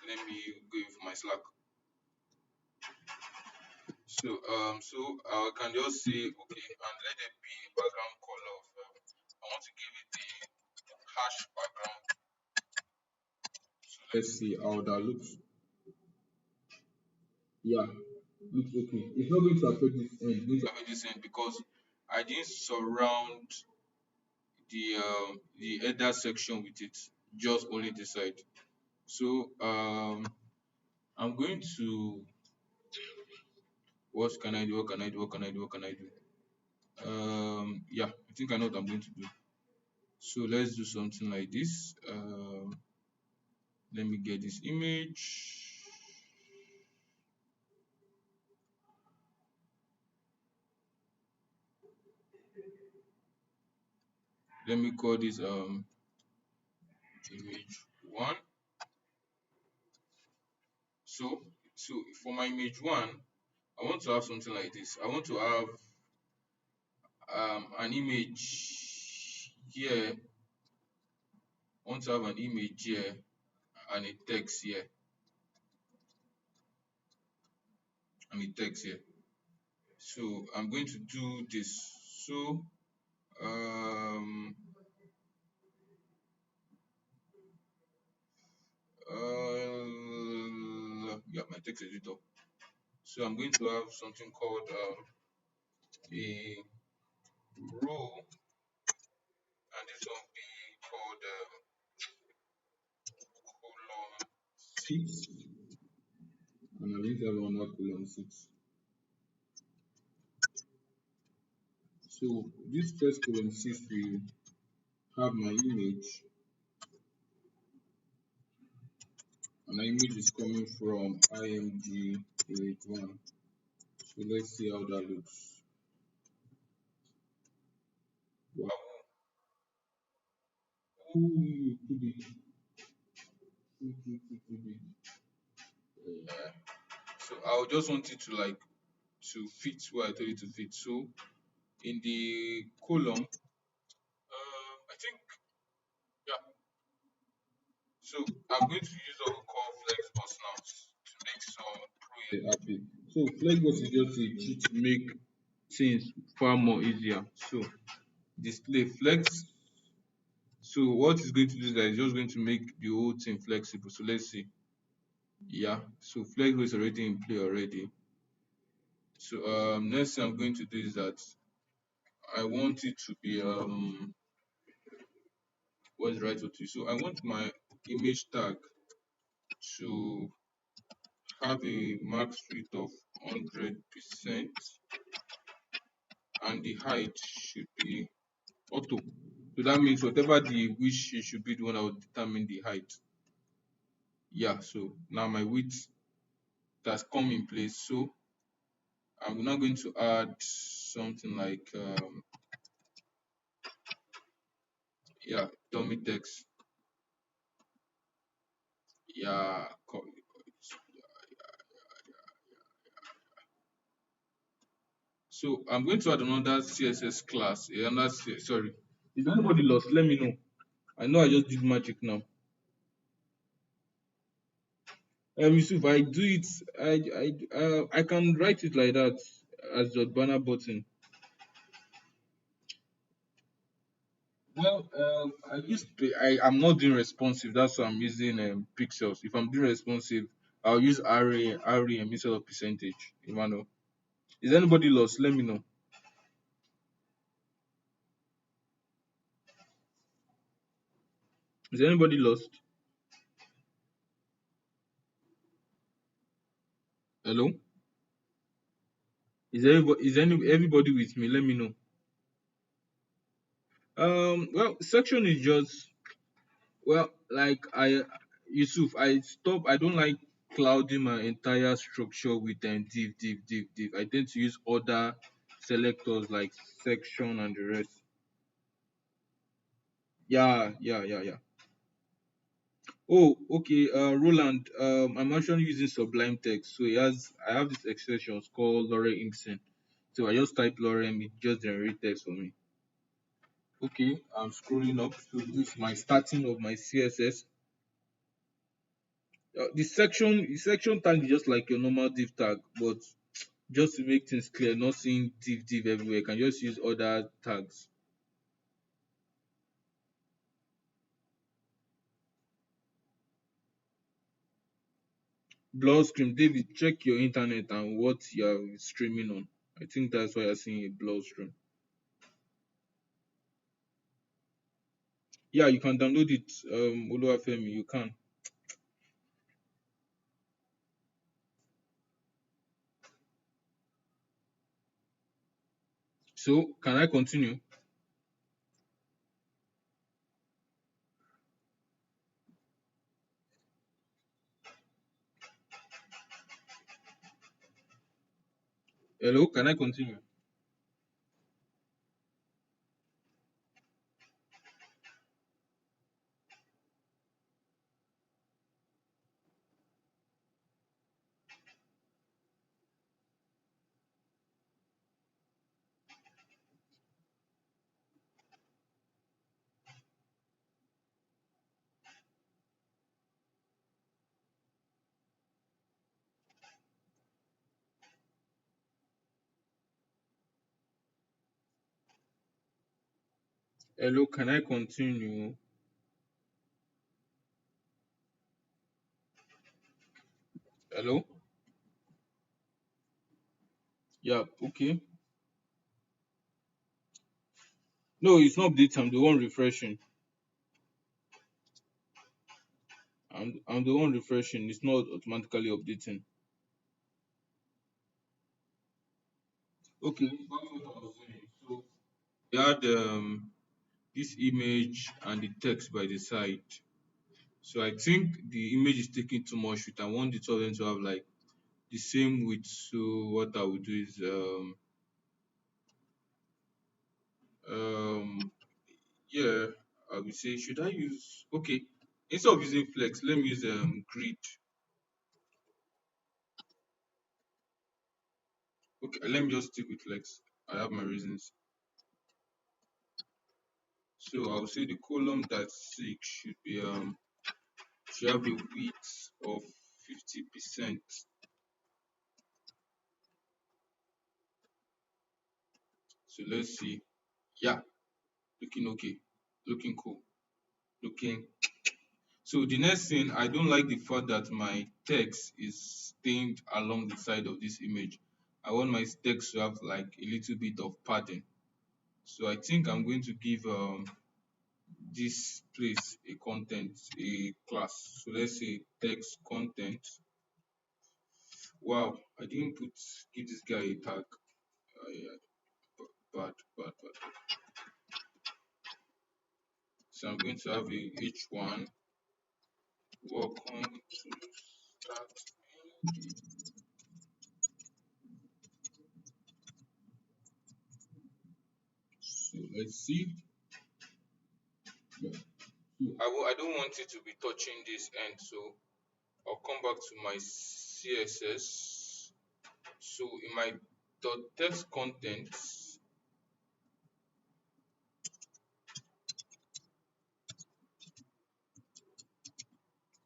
S1: Let me go for my Slack. So I can just say okay, and let it be background color of I want to give it the hash background. So let's see how that looks. Yeah, looks okay. It's not going to affect this end. It's going to affect this end because I didn't surround the header section with it, just only the side. So I'm going to what can I do? What can I do? What can I do? What can I do? Yeah, I think I know what I'm going to do. So let's do something like this. Let me get this image. Let me call this image one. So for my image one, I want to have something like this. I want to have an image here. I want to have an image here and a text here and a text here. So I'm going to do this. So um yeah, my text editor. So I'm going to have something called a row, and this one will be called column 6, and I'm going to have another column 6. So this first column 6 will have my image, and the image is coming from IMG 81. So let's see how that looks. Wow. Ooh, too big. Too big. Yeah. So I would just want it to like to fit where I told it to fit. So in the column, I think, yeah. So I'm going to use what we call Flexbox now to make some pro happy. So Flexbox is just a key to make things far more easier. So display flex. So what it's going to do is that it's just going to make the whole thing flexible. So let's see. Yeah. So Flexbox is already in play already. So next thing I'm going to do is that I want it to be what's the right word to use? So I want my image tag to have a max width of 100% and the height should be auto. So that means whatever the wish it should be the one that will determine the height. Yeah, so now my width has come in place. So I'm now going to add something like yeah, dummy text. Yeah, so I'm going to add another CSS class. Sorry. Is anybody lost? Let me know. I know I just did magic now. Yusuf, I do it. I can write it like that as the banner button. Well, I'm not doing responsive. That's why I'm using pixels. If I'm doing responsive, I'll use REM instead of percentage. Emmanuel, is anybody lost? Let me know. Is anybody lost? Hello? Everybody with me? Let me know. Well, section is just well, like Yusuf, I don't like clouding my entire structure with div. I tend to use other selectors like section and the rest. Yeah. Oh, okay. Roland, I'm actually using Sublime Text, so I have this extension called Lorem Ipsum. So I just type Lorem, it just generate text for me. Okay, I'm scrolling up. So this is my starting of my CSS. The section tag is just like your normal div tag, but just to make things clear, not seeing div everywhere, you can just use other tags. Blur screen, David, check your internet and what you're streaming on. I think that's why you're seeing a blur screen. Yeah, you can download it, Oluwafemi, you can. So, can I continue? Hello, can I continue? Hello, can I continue? Hello? Yeah, okay. No, it's not updating, I'm the one refreshing. I'm the one refreshing, it's not automatically updating. Okay, back to what I was saying. So we had this image and the text by the side. So I think the image is taking too much width. I want the two of them to have like the same width. So what I would do is um yeah, I would say should I use okay, instead of using flex, let me use grid. Okay, let me just stick with flex. I have my reasons. So I would say the column that's six should have a width of 50%. So let's see. Yeah, looking okay. Looking cool. Looking. So the next thing, I don't like the fact that my text is stained along the side of this image. I want my text to have like a little bit of padding. So I think I'm going to give this place a content, a class. So let's say text content. Wow, I didn't give this guy a tag. Yeah, bad, bad, bad. So I'm going to have a H1. Welcome to start. So let's see. Yeah. So I don't want it to be touching this end. So I'll come back to my CSS. So in my text contents,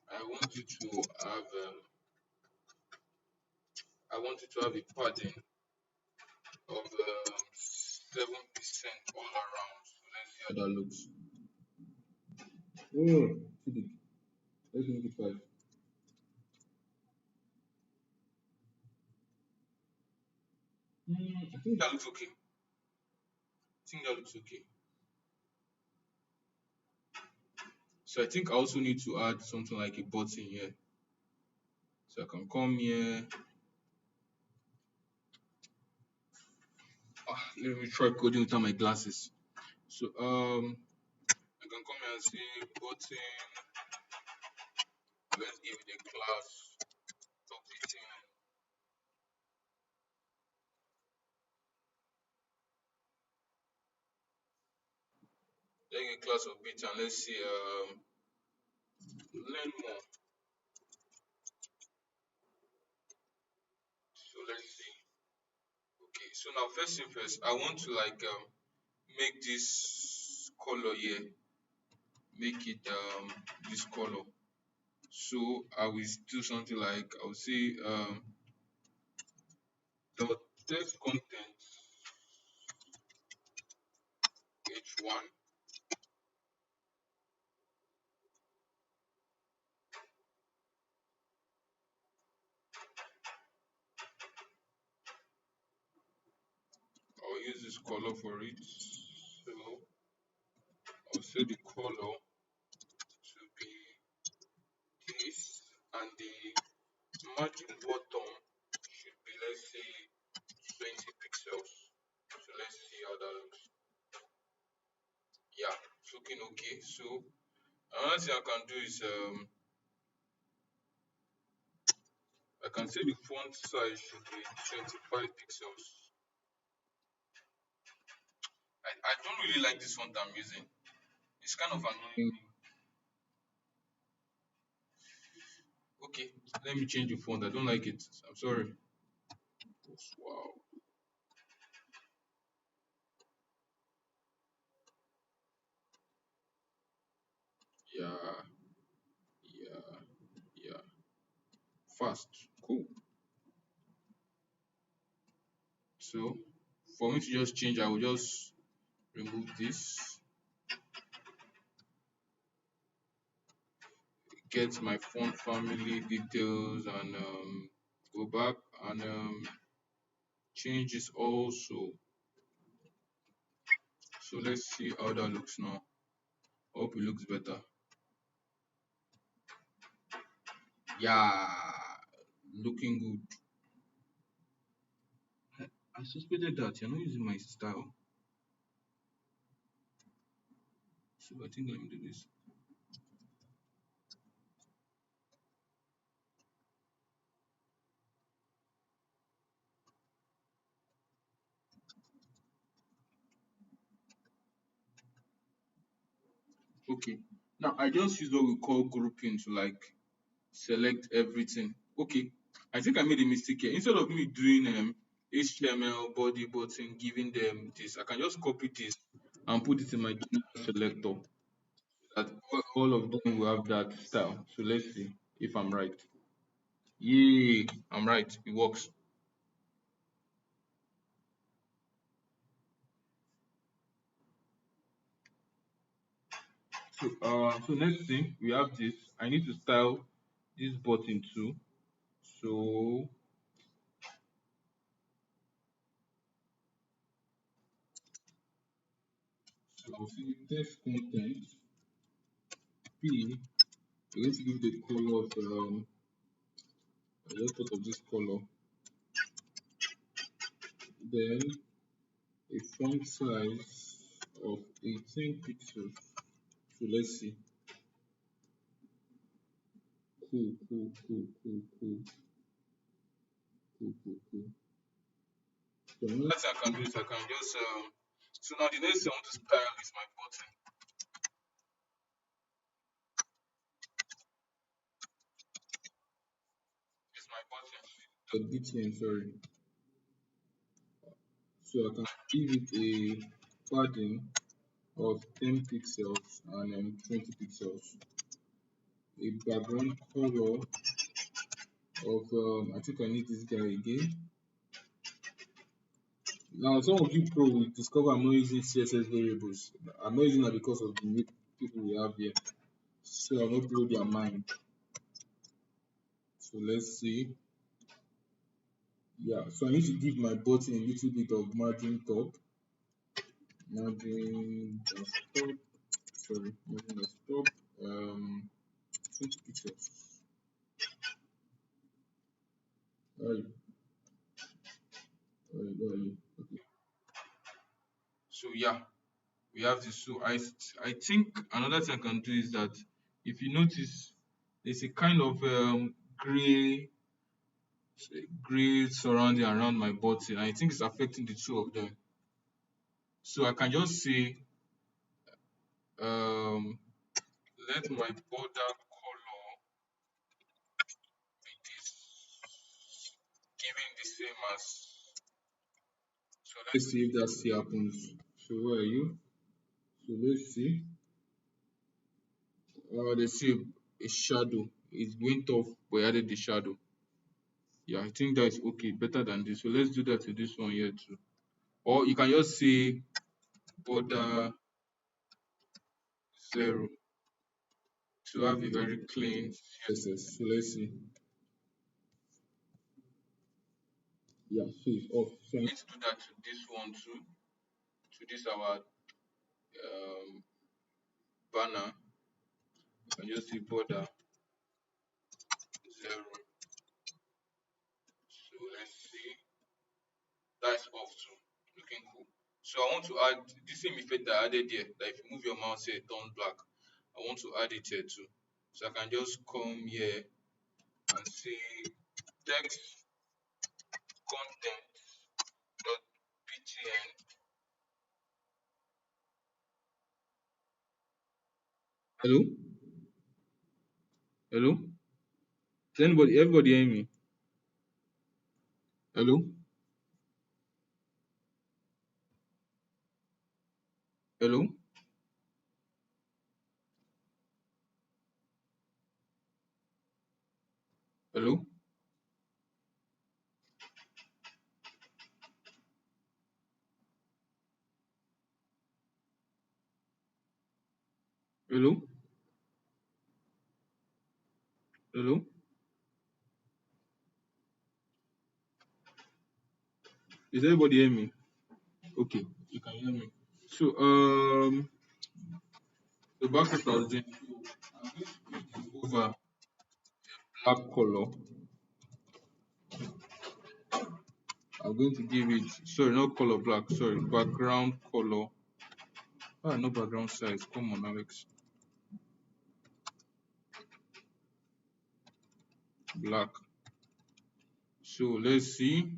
S1: I want you to have I want you to have a padding of 7% all around. So let's see how that looks. Oh, let's make it 5. I think that looks okay. I think that looks okay. So I think I also need to add something like a button here. So I can come here. Let me try coding without my glasses. So I can come here and say button. Let's give it a class of beating. Let's get a class of beat and let's see learn more. So let's see. Okay, so now first thing first, I want to like make this color here, make it this color. So I will do something like I will say the text content H1. I'll use this color for it. So I'll say the color to be this and the margin bottom should be let's say 20 pixels. So let's see how that looks. Yeah, it's looking okay. So another thing I can do is I can say the font size should be 25 pixels. I don't really like this font I'm using. It's kind of annoying me. Okay, let me change the font. I don't like it. I'm sorry. Wow. Yeah, yeah, yeah. Fast. Cool. So for me to just change, I will just remove this, get my font family details, and go back and change this also. So let's see how that looks now. Hope it looks better. Yeah, looking good. I suspected that you're not using my style. So I think let me do this. Okay. Now I just use what we call grouping to like select everything. Okay. I think I made a mistake here. Instead of me doing HTML body button, giving them this, I can just copy this and put it in my general selector. That all of them will have that style. So let's see if I'm right. Yay, I'm right. It works. So next thing we have this. I need to style this button too. So, so I'll see text content P. We're going to give the color of I just thought of this color. Then a font size of 18 pixels. So let's see. Cool, cool, cool, cool, cool, cool, cool, cool. So another thing I can do is I can just so now the next thing I want to style is my button. It's my button. The BTN, sorry. So I can give it a padding of 10 pixels and 20 pixels. A background color of I think I need this guy again. Now some of you pro will discover I'm not using CSS variables. I'm not using that because of the new people we have here. So I'll not blow their mind. So let's see. Yeah, so I need to give my button a little bit of margin top. Margin top. Sorry, margin top. 20 pixels. Alright, alright. Okay. So yeah, we have this. So I think another thing I can do is that if you notice, there's a kind of gray surrounding around my button. I think it's affecting the two of them. So I can just say um, let my border color be this, giving the same as. So let's see if that still happens. So where are you? So let's see. They see a shadow. It went off, but added the shadow. Yeah, I think that's okay, better than this. So let's do that to this one here too. Or you can just say border 0 to have a very clean CSS. So let's see. Yeah, so it's off. So I need to do that to this one too. To this our banner. You can just see border 0. So let's see. That's off too. Looking cool. So I want to add this same effect that I added here. That if you move your mouse here, it turns black. I want to add it here too. So I can just come here and say text content dot ptn. Hello? Hello? Is everybody hearing me? Hello? Hello? Hello? Hello? Hello? Is everybody hearing me? Okay, you can hear me. So the background I was doing over black color. I'm going to give it sorry, not color black, sorry, background color Ah, no background size. Come on, Alex. Black. So let's see.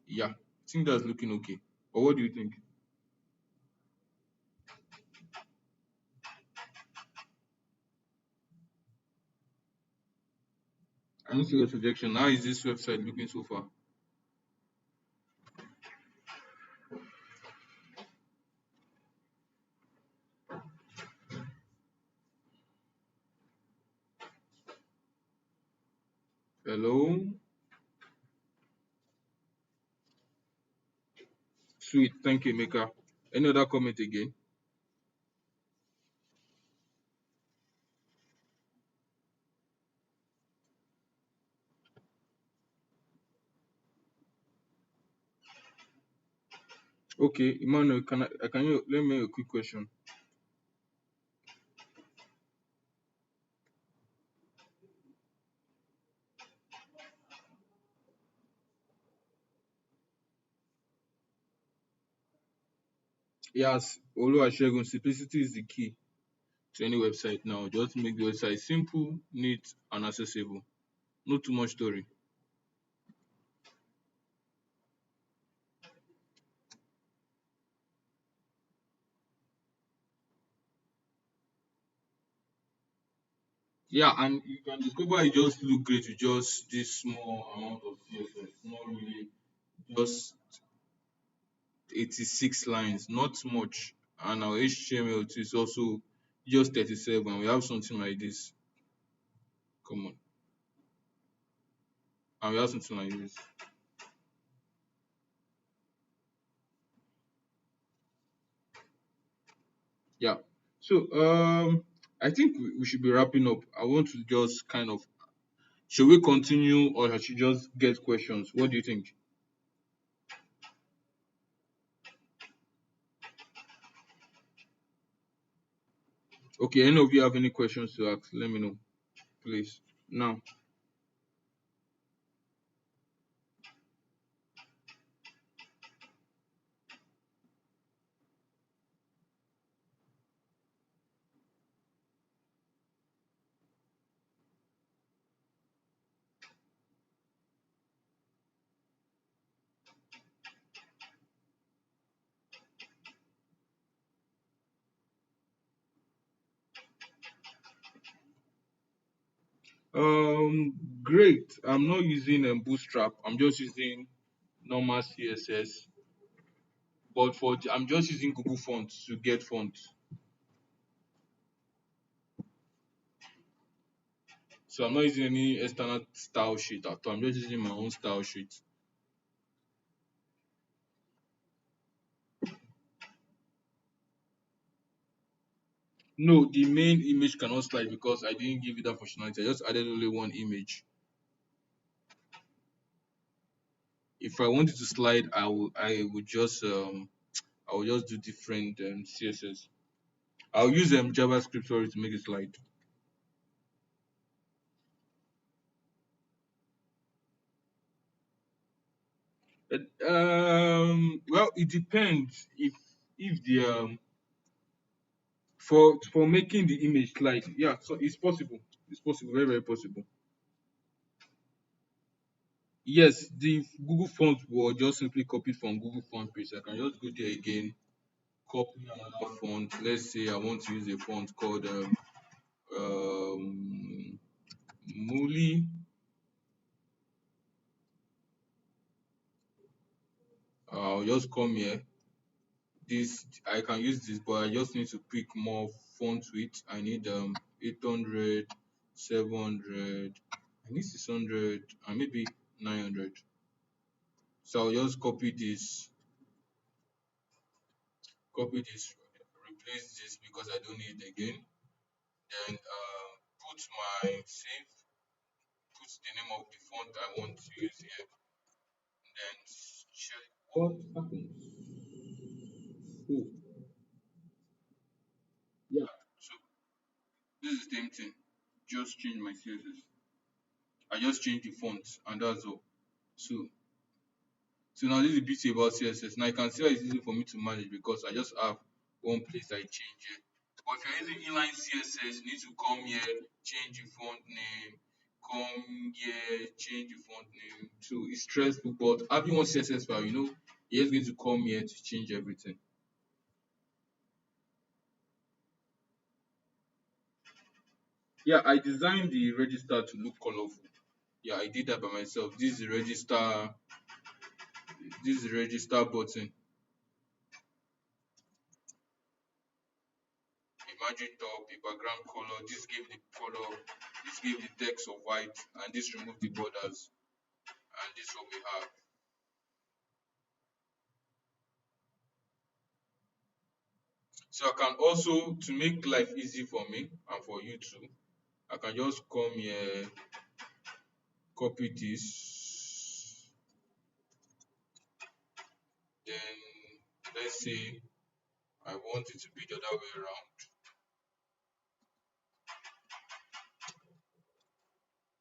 S1: Yeah, I think that's looking okay. Or what do you think? I don't see your suggestion. How is this website looking so far? Hello? Sweet. Thank you, Mika. Any other comment again? Okay, Emmanuel, can you let me a quick question? Yes, Oluwasegun, simplicity is the key to any website now. Just make the website simple, neat, and accessible. Not too much story. Yeah, and you can discover it just look great with just this small amount of CSS. Not really just 86 lines, not much. And our HTML is also just 37. We have something like this. Come on. And we have something like this. Yeah. So I think we should be wrapping up. I want to just kind of should we continue or I should just get questions? What do you think? Okay, any of you have any questions to ask? Let me know, please. Now, great. I'm not using Bootstrap. I'm just using normal CSS. But I'm just using Google Fonts to get fonts. So I'm not using any external style sheet at all. I'm just using my own style sheet. No, the main image cannot slide because I didn't give it that functionality. I just added only one image. If I wanted to slide, I will just do different CSS. I'll use JavaScript sorry to make it slide. Well, it depends if the for making the image slide. Yeah, so it's possible. It's possible, very very possible. Yes, the Google font was just simply copied from Google font page. I can just go there again, copy another font. Let's say I want to use a font called um, Muli. I'll just come here. This I can use this, but I just need to pick more font width. I need 800, 700. I need 600 and maybe 900. So I'll just copy this, replace this because I don't need it again. Then put my save, put the name of the font I want to use here. Then check what happens. Oh, yeah. So this is the same thing. Just change my CSS. I just change the font and that's all. So so now this is the beauty about CSS. Now you can see how it's easy for me to manage because I just have one place I change it. But if you're using inline CSS, you need to come here, change the font name, come here, change the font name. So it's stressful, but having one CSS file, you're just going to come here to change everything. Yeah, I designed the register to look colorful. Yeah, I did that by myself. This is the register button. Imagine top, the background color, this gave the color, this gave the text of white, and this removed the borders, and this is what we have. So I can also, to make life easy for me and for you too, I can just come here, copy this, then let's say I want it to be the other way around.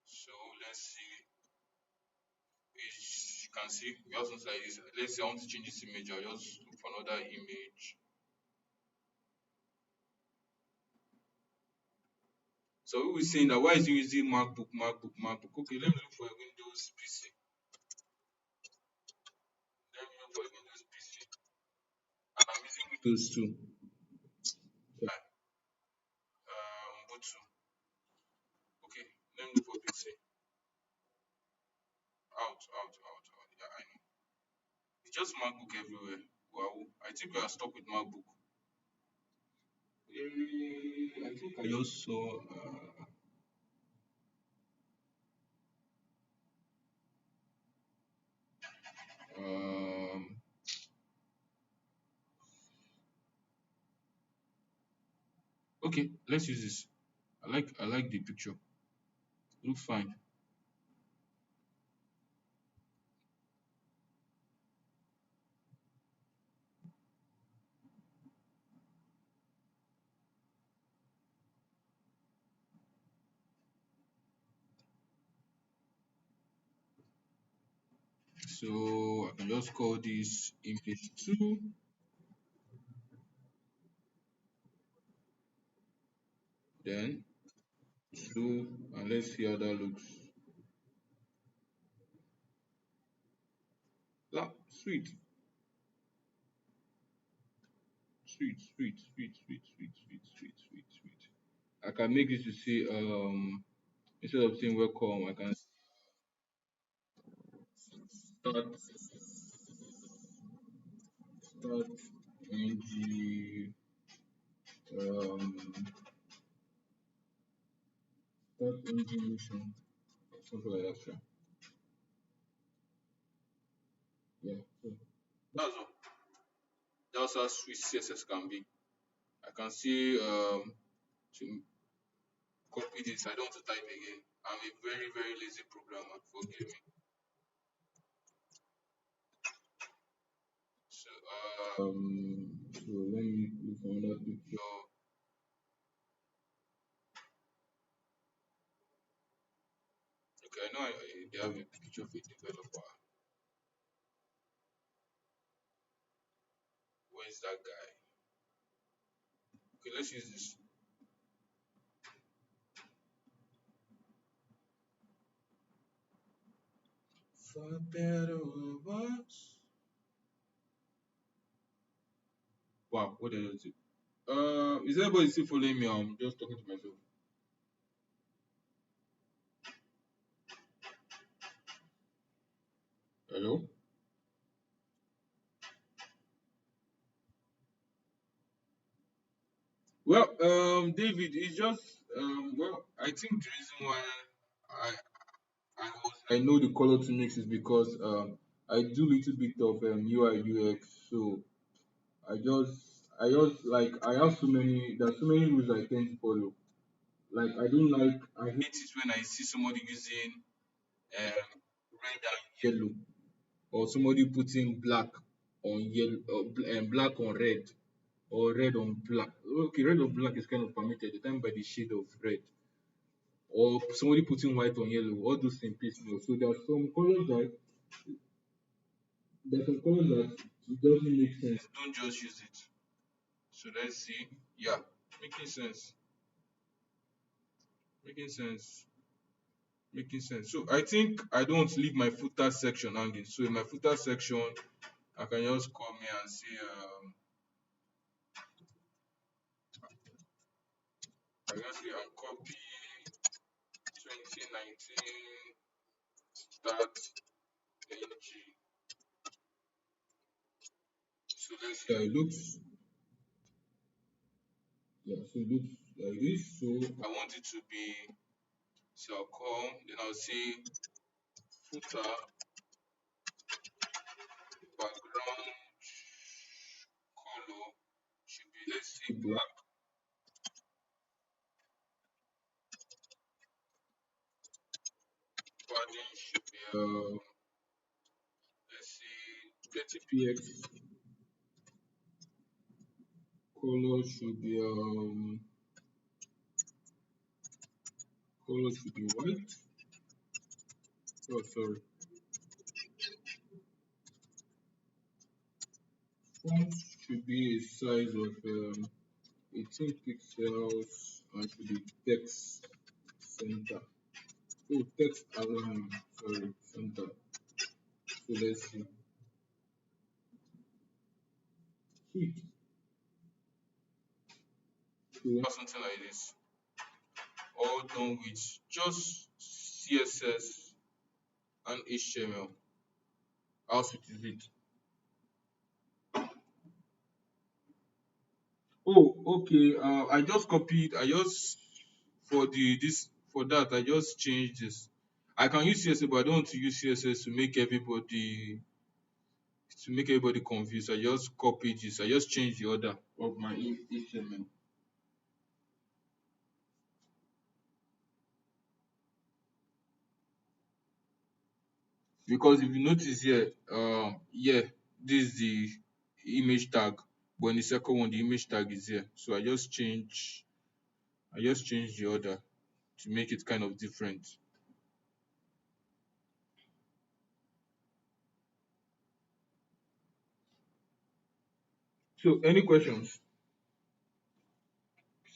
S1: So let's see, you can see we have something like this. Let's say I want to change this image, I'll just look for another image. So we were saying that why is he using MacBook? Okay, let me look for a Windows PC. Let me look for a Windows PC. And I'm using Windows too. Ubuntu. Okay, let me look for PC. Out. Yeah, I know. It's just MacBook everywhere. Wow. I think we are stuck with MacBook. I think I just saw. Um, okay, let's use this. I like the picture. Looks fine. So I can just call this image two. Then two, and let's see how that looks. Ah, sweet, sweet. I can make this to say instead of saying welcome, I can start ng um start ng motion, something like that. Sure. Yeah. So that's all. That's how sweet CSS can be. I can see to copy this. I don't want to type again. I'm a very very lazy programmer. Forgive me. So so let me look for another picture. Okay, I know they have a picture of a developer. Where's that guy? Okay, let's use this. For better or worse. Wow, what did I do? Is anybody still following me? I'm just talking to myself. Hello? Well, David, it's just I think the reason why I I know the color to mix is because I do little bit of UI UX, so I just like I have so many there's so many rules I tend to follow. Like I hate it when I see somebody using red and yellow, or somebody putting black on yellow, or black on red, or red on black. Okay, red on black is kind of permitted, the time by the shade of red, or somebody putting white on yellow. All those things piss me off. So there's some colors that it doesn't make sense. Don't just use it. So let's see. Yeah, making sense. Making sense. Making sense. So I think I don't leave my footer section hanging. So in my footer section, I can just come here and say, I can say and copy 2019 start NG. So let's see how it looks. Yeah, so it looks like this. So I want it to be, so I'll come, then I'll say footer background color should be, let's say, black. Padding should be, let's see, 30 px. Color should be, color should be white. Oh, sorry. Font should be a size of 18 pixels and should be text center. Oh, text align. Sorry, center. So let's see. Sweet. So we have something like this, all done with just CSS and HTML. How sweet is it? Oh, okay. I just copied. I just for the this for that. I just changed this. I can use CSS, but I don't want to use CSS to make everybody confused. I just copied this. I just changed the order of my HTML. Because if you notice here, yeah, this is the image tag, but in the second one, the image tag is here. So I just changed the order to make it kind of different. So any questions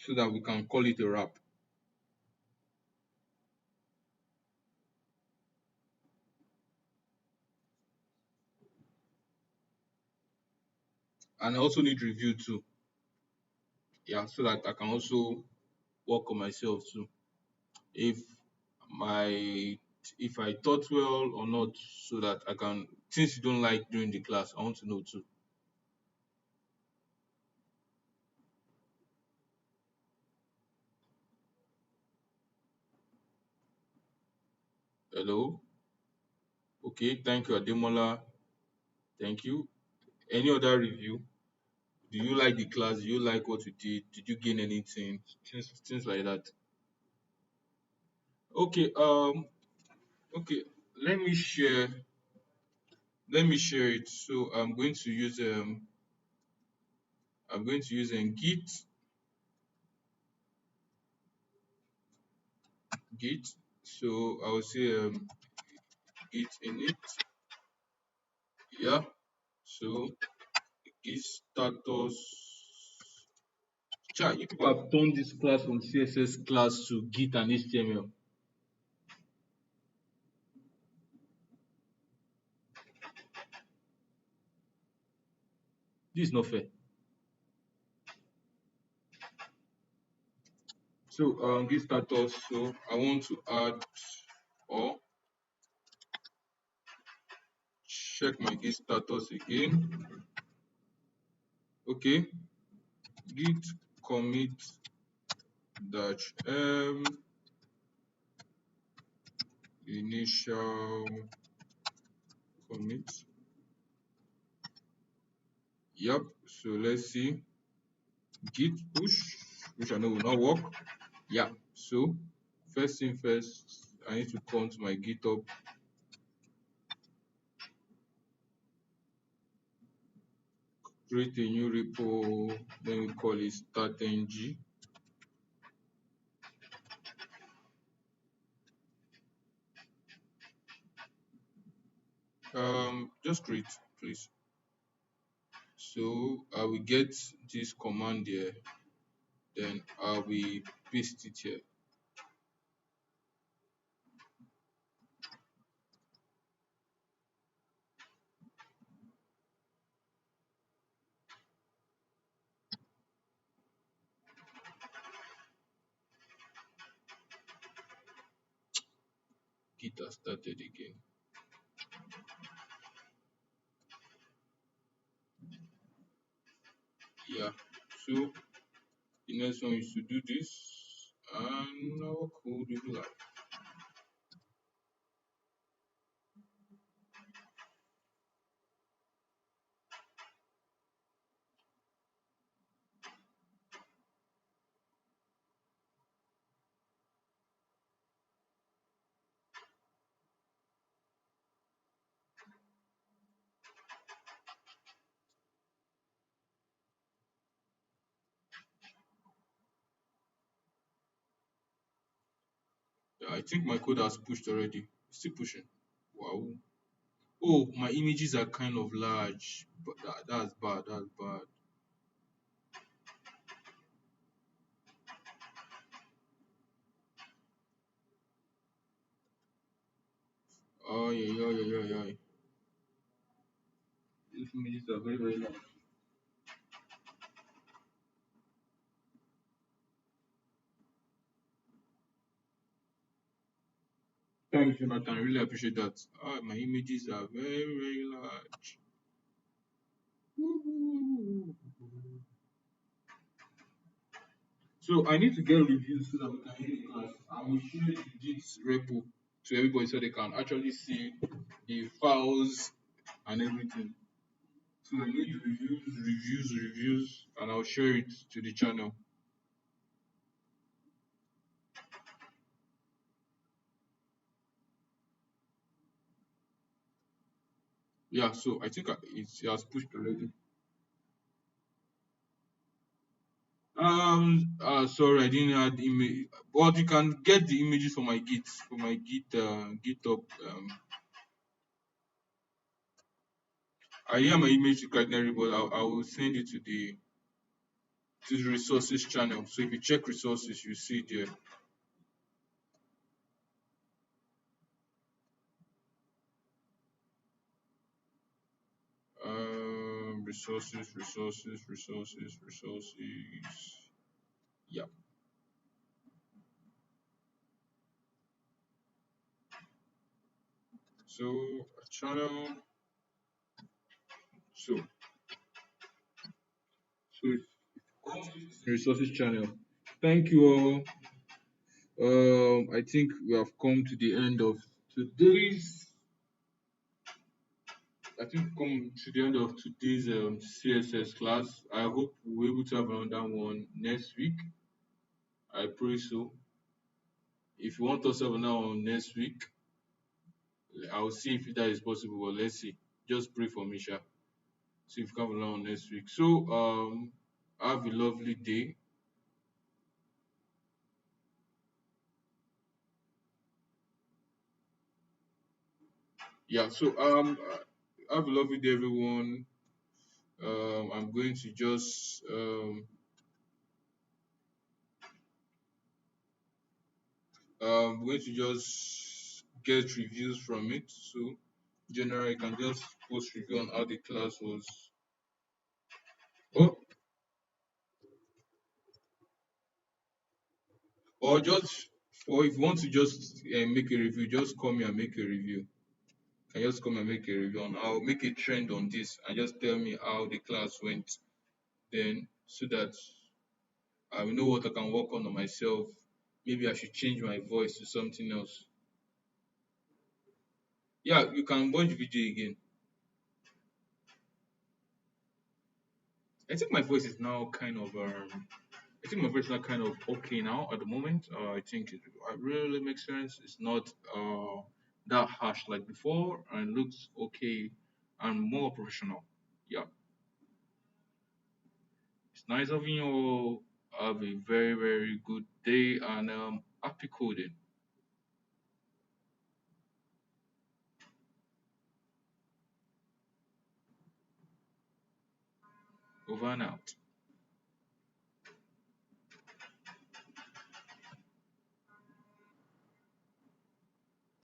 S1: so that we can call it a wrap? And I also need review too. Yeah, so that I can also work on myself too. If my if I taught well or not, so that I can, since you don't like doing the class, I want to know too. Hello. Okay, thank you, Ademola. Thank you. Any other review? Do you like the class? Do you like what you did? Did you gain anything? Things like that. Okay. Okay. Let me share. Let me share it. So I'm going to use Git. So I will say Git init. Yeah. So Git status. Chat. You people have turned this class from CSS class to Git and HTML. This is not fair. So Git status. So I want to add or check my Git status again. Okay. Git commit dash initial commit. Yep. So let's see. Git push, which I know will not work. Yeah. So first thing first, I need to come to my GitHub, create a new repo, then we call it start.ng. Just create, please. So I will get this command here, then I will paste it here. Git has started again. Yeah. So the next one is to do this, and our code will be like, yeah, I think my code has pushed already. It's still pushing. Wow. Oh, my images are kind of large, but that's bad. That's bad. Oh yeah, yeah, yeah, yeah, yeah. These images are very, very large. Thanks, Jonathan. I really appreciate that. Ah, my images are very, very large. Woo. So I need to get reviews so that we can hear the class. I will share the Git repo to everybody so they can actually see the files and everything. So I need reviews, and I'll share it to the channel. Yeah, so I think it has pushed already. Sorry, I didn't add image, but you can get the images for my GitHub. I have my image itinerary, but I will send it to the resources channel. So if you check resources, you see it there. Resources. Yeah. So channel. So resources channel. Thank you all. I think we have come to the end of today's. I think come to the end of today's CSS class. I hope we're able to have another one next week. I pray so. If you want us to have another one next week, I'll see if that is possible. But let's see. Just pray for me, Sha. See if you come along next week. So have a lovely day. Yeah. So have a lovely day, everyone. I'm going to just get reviews from it. So generally, you can just post review on how the class was. Oh, or just or if you want to just make a review, just call me and make a review. Can just come and make a review on. I'll make a trend on this and just tell me how the class went. Then so that I will know what I can work on myself. Maybe I should change my voice to something else. Yeah, you can watch the video again. I think my voice is now kind of I think my voice is now kind of okay now at the moment. I think it really makes sense. It's not that harsh like before and looks okay and more professional. Yeah, it's nice of you all. Have a very, very good day and happy coding. Over and out.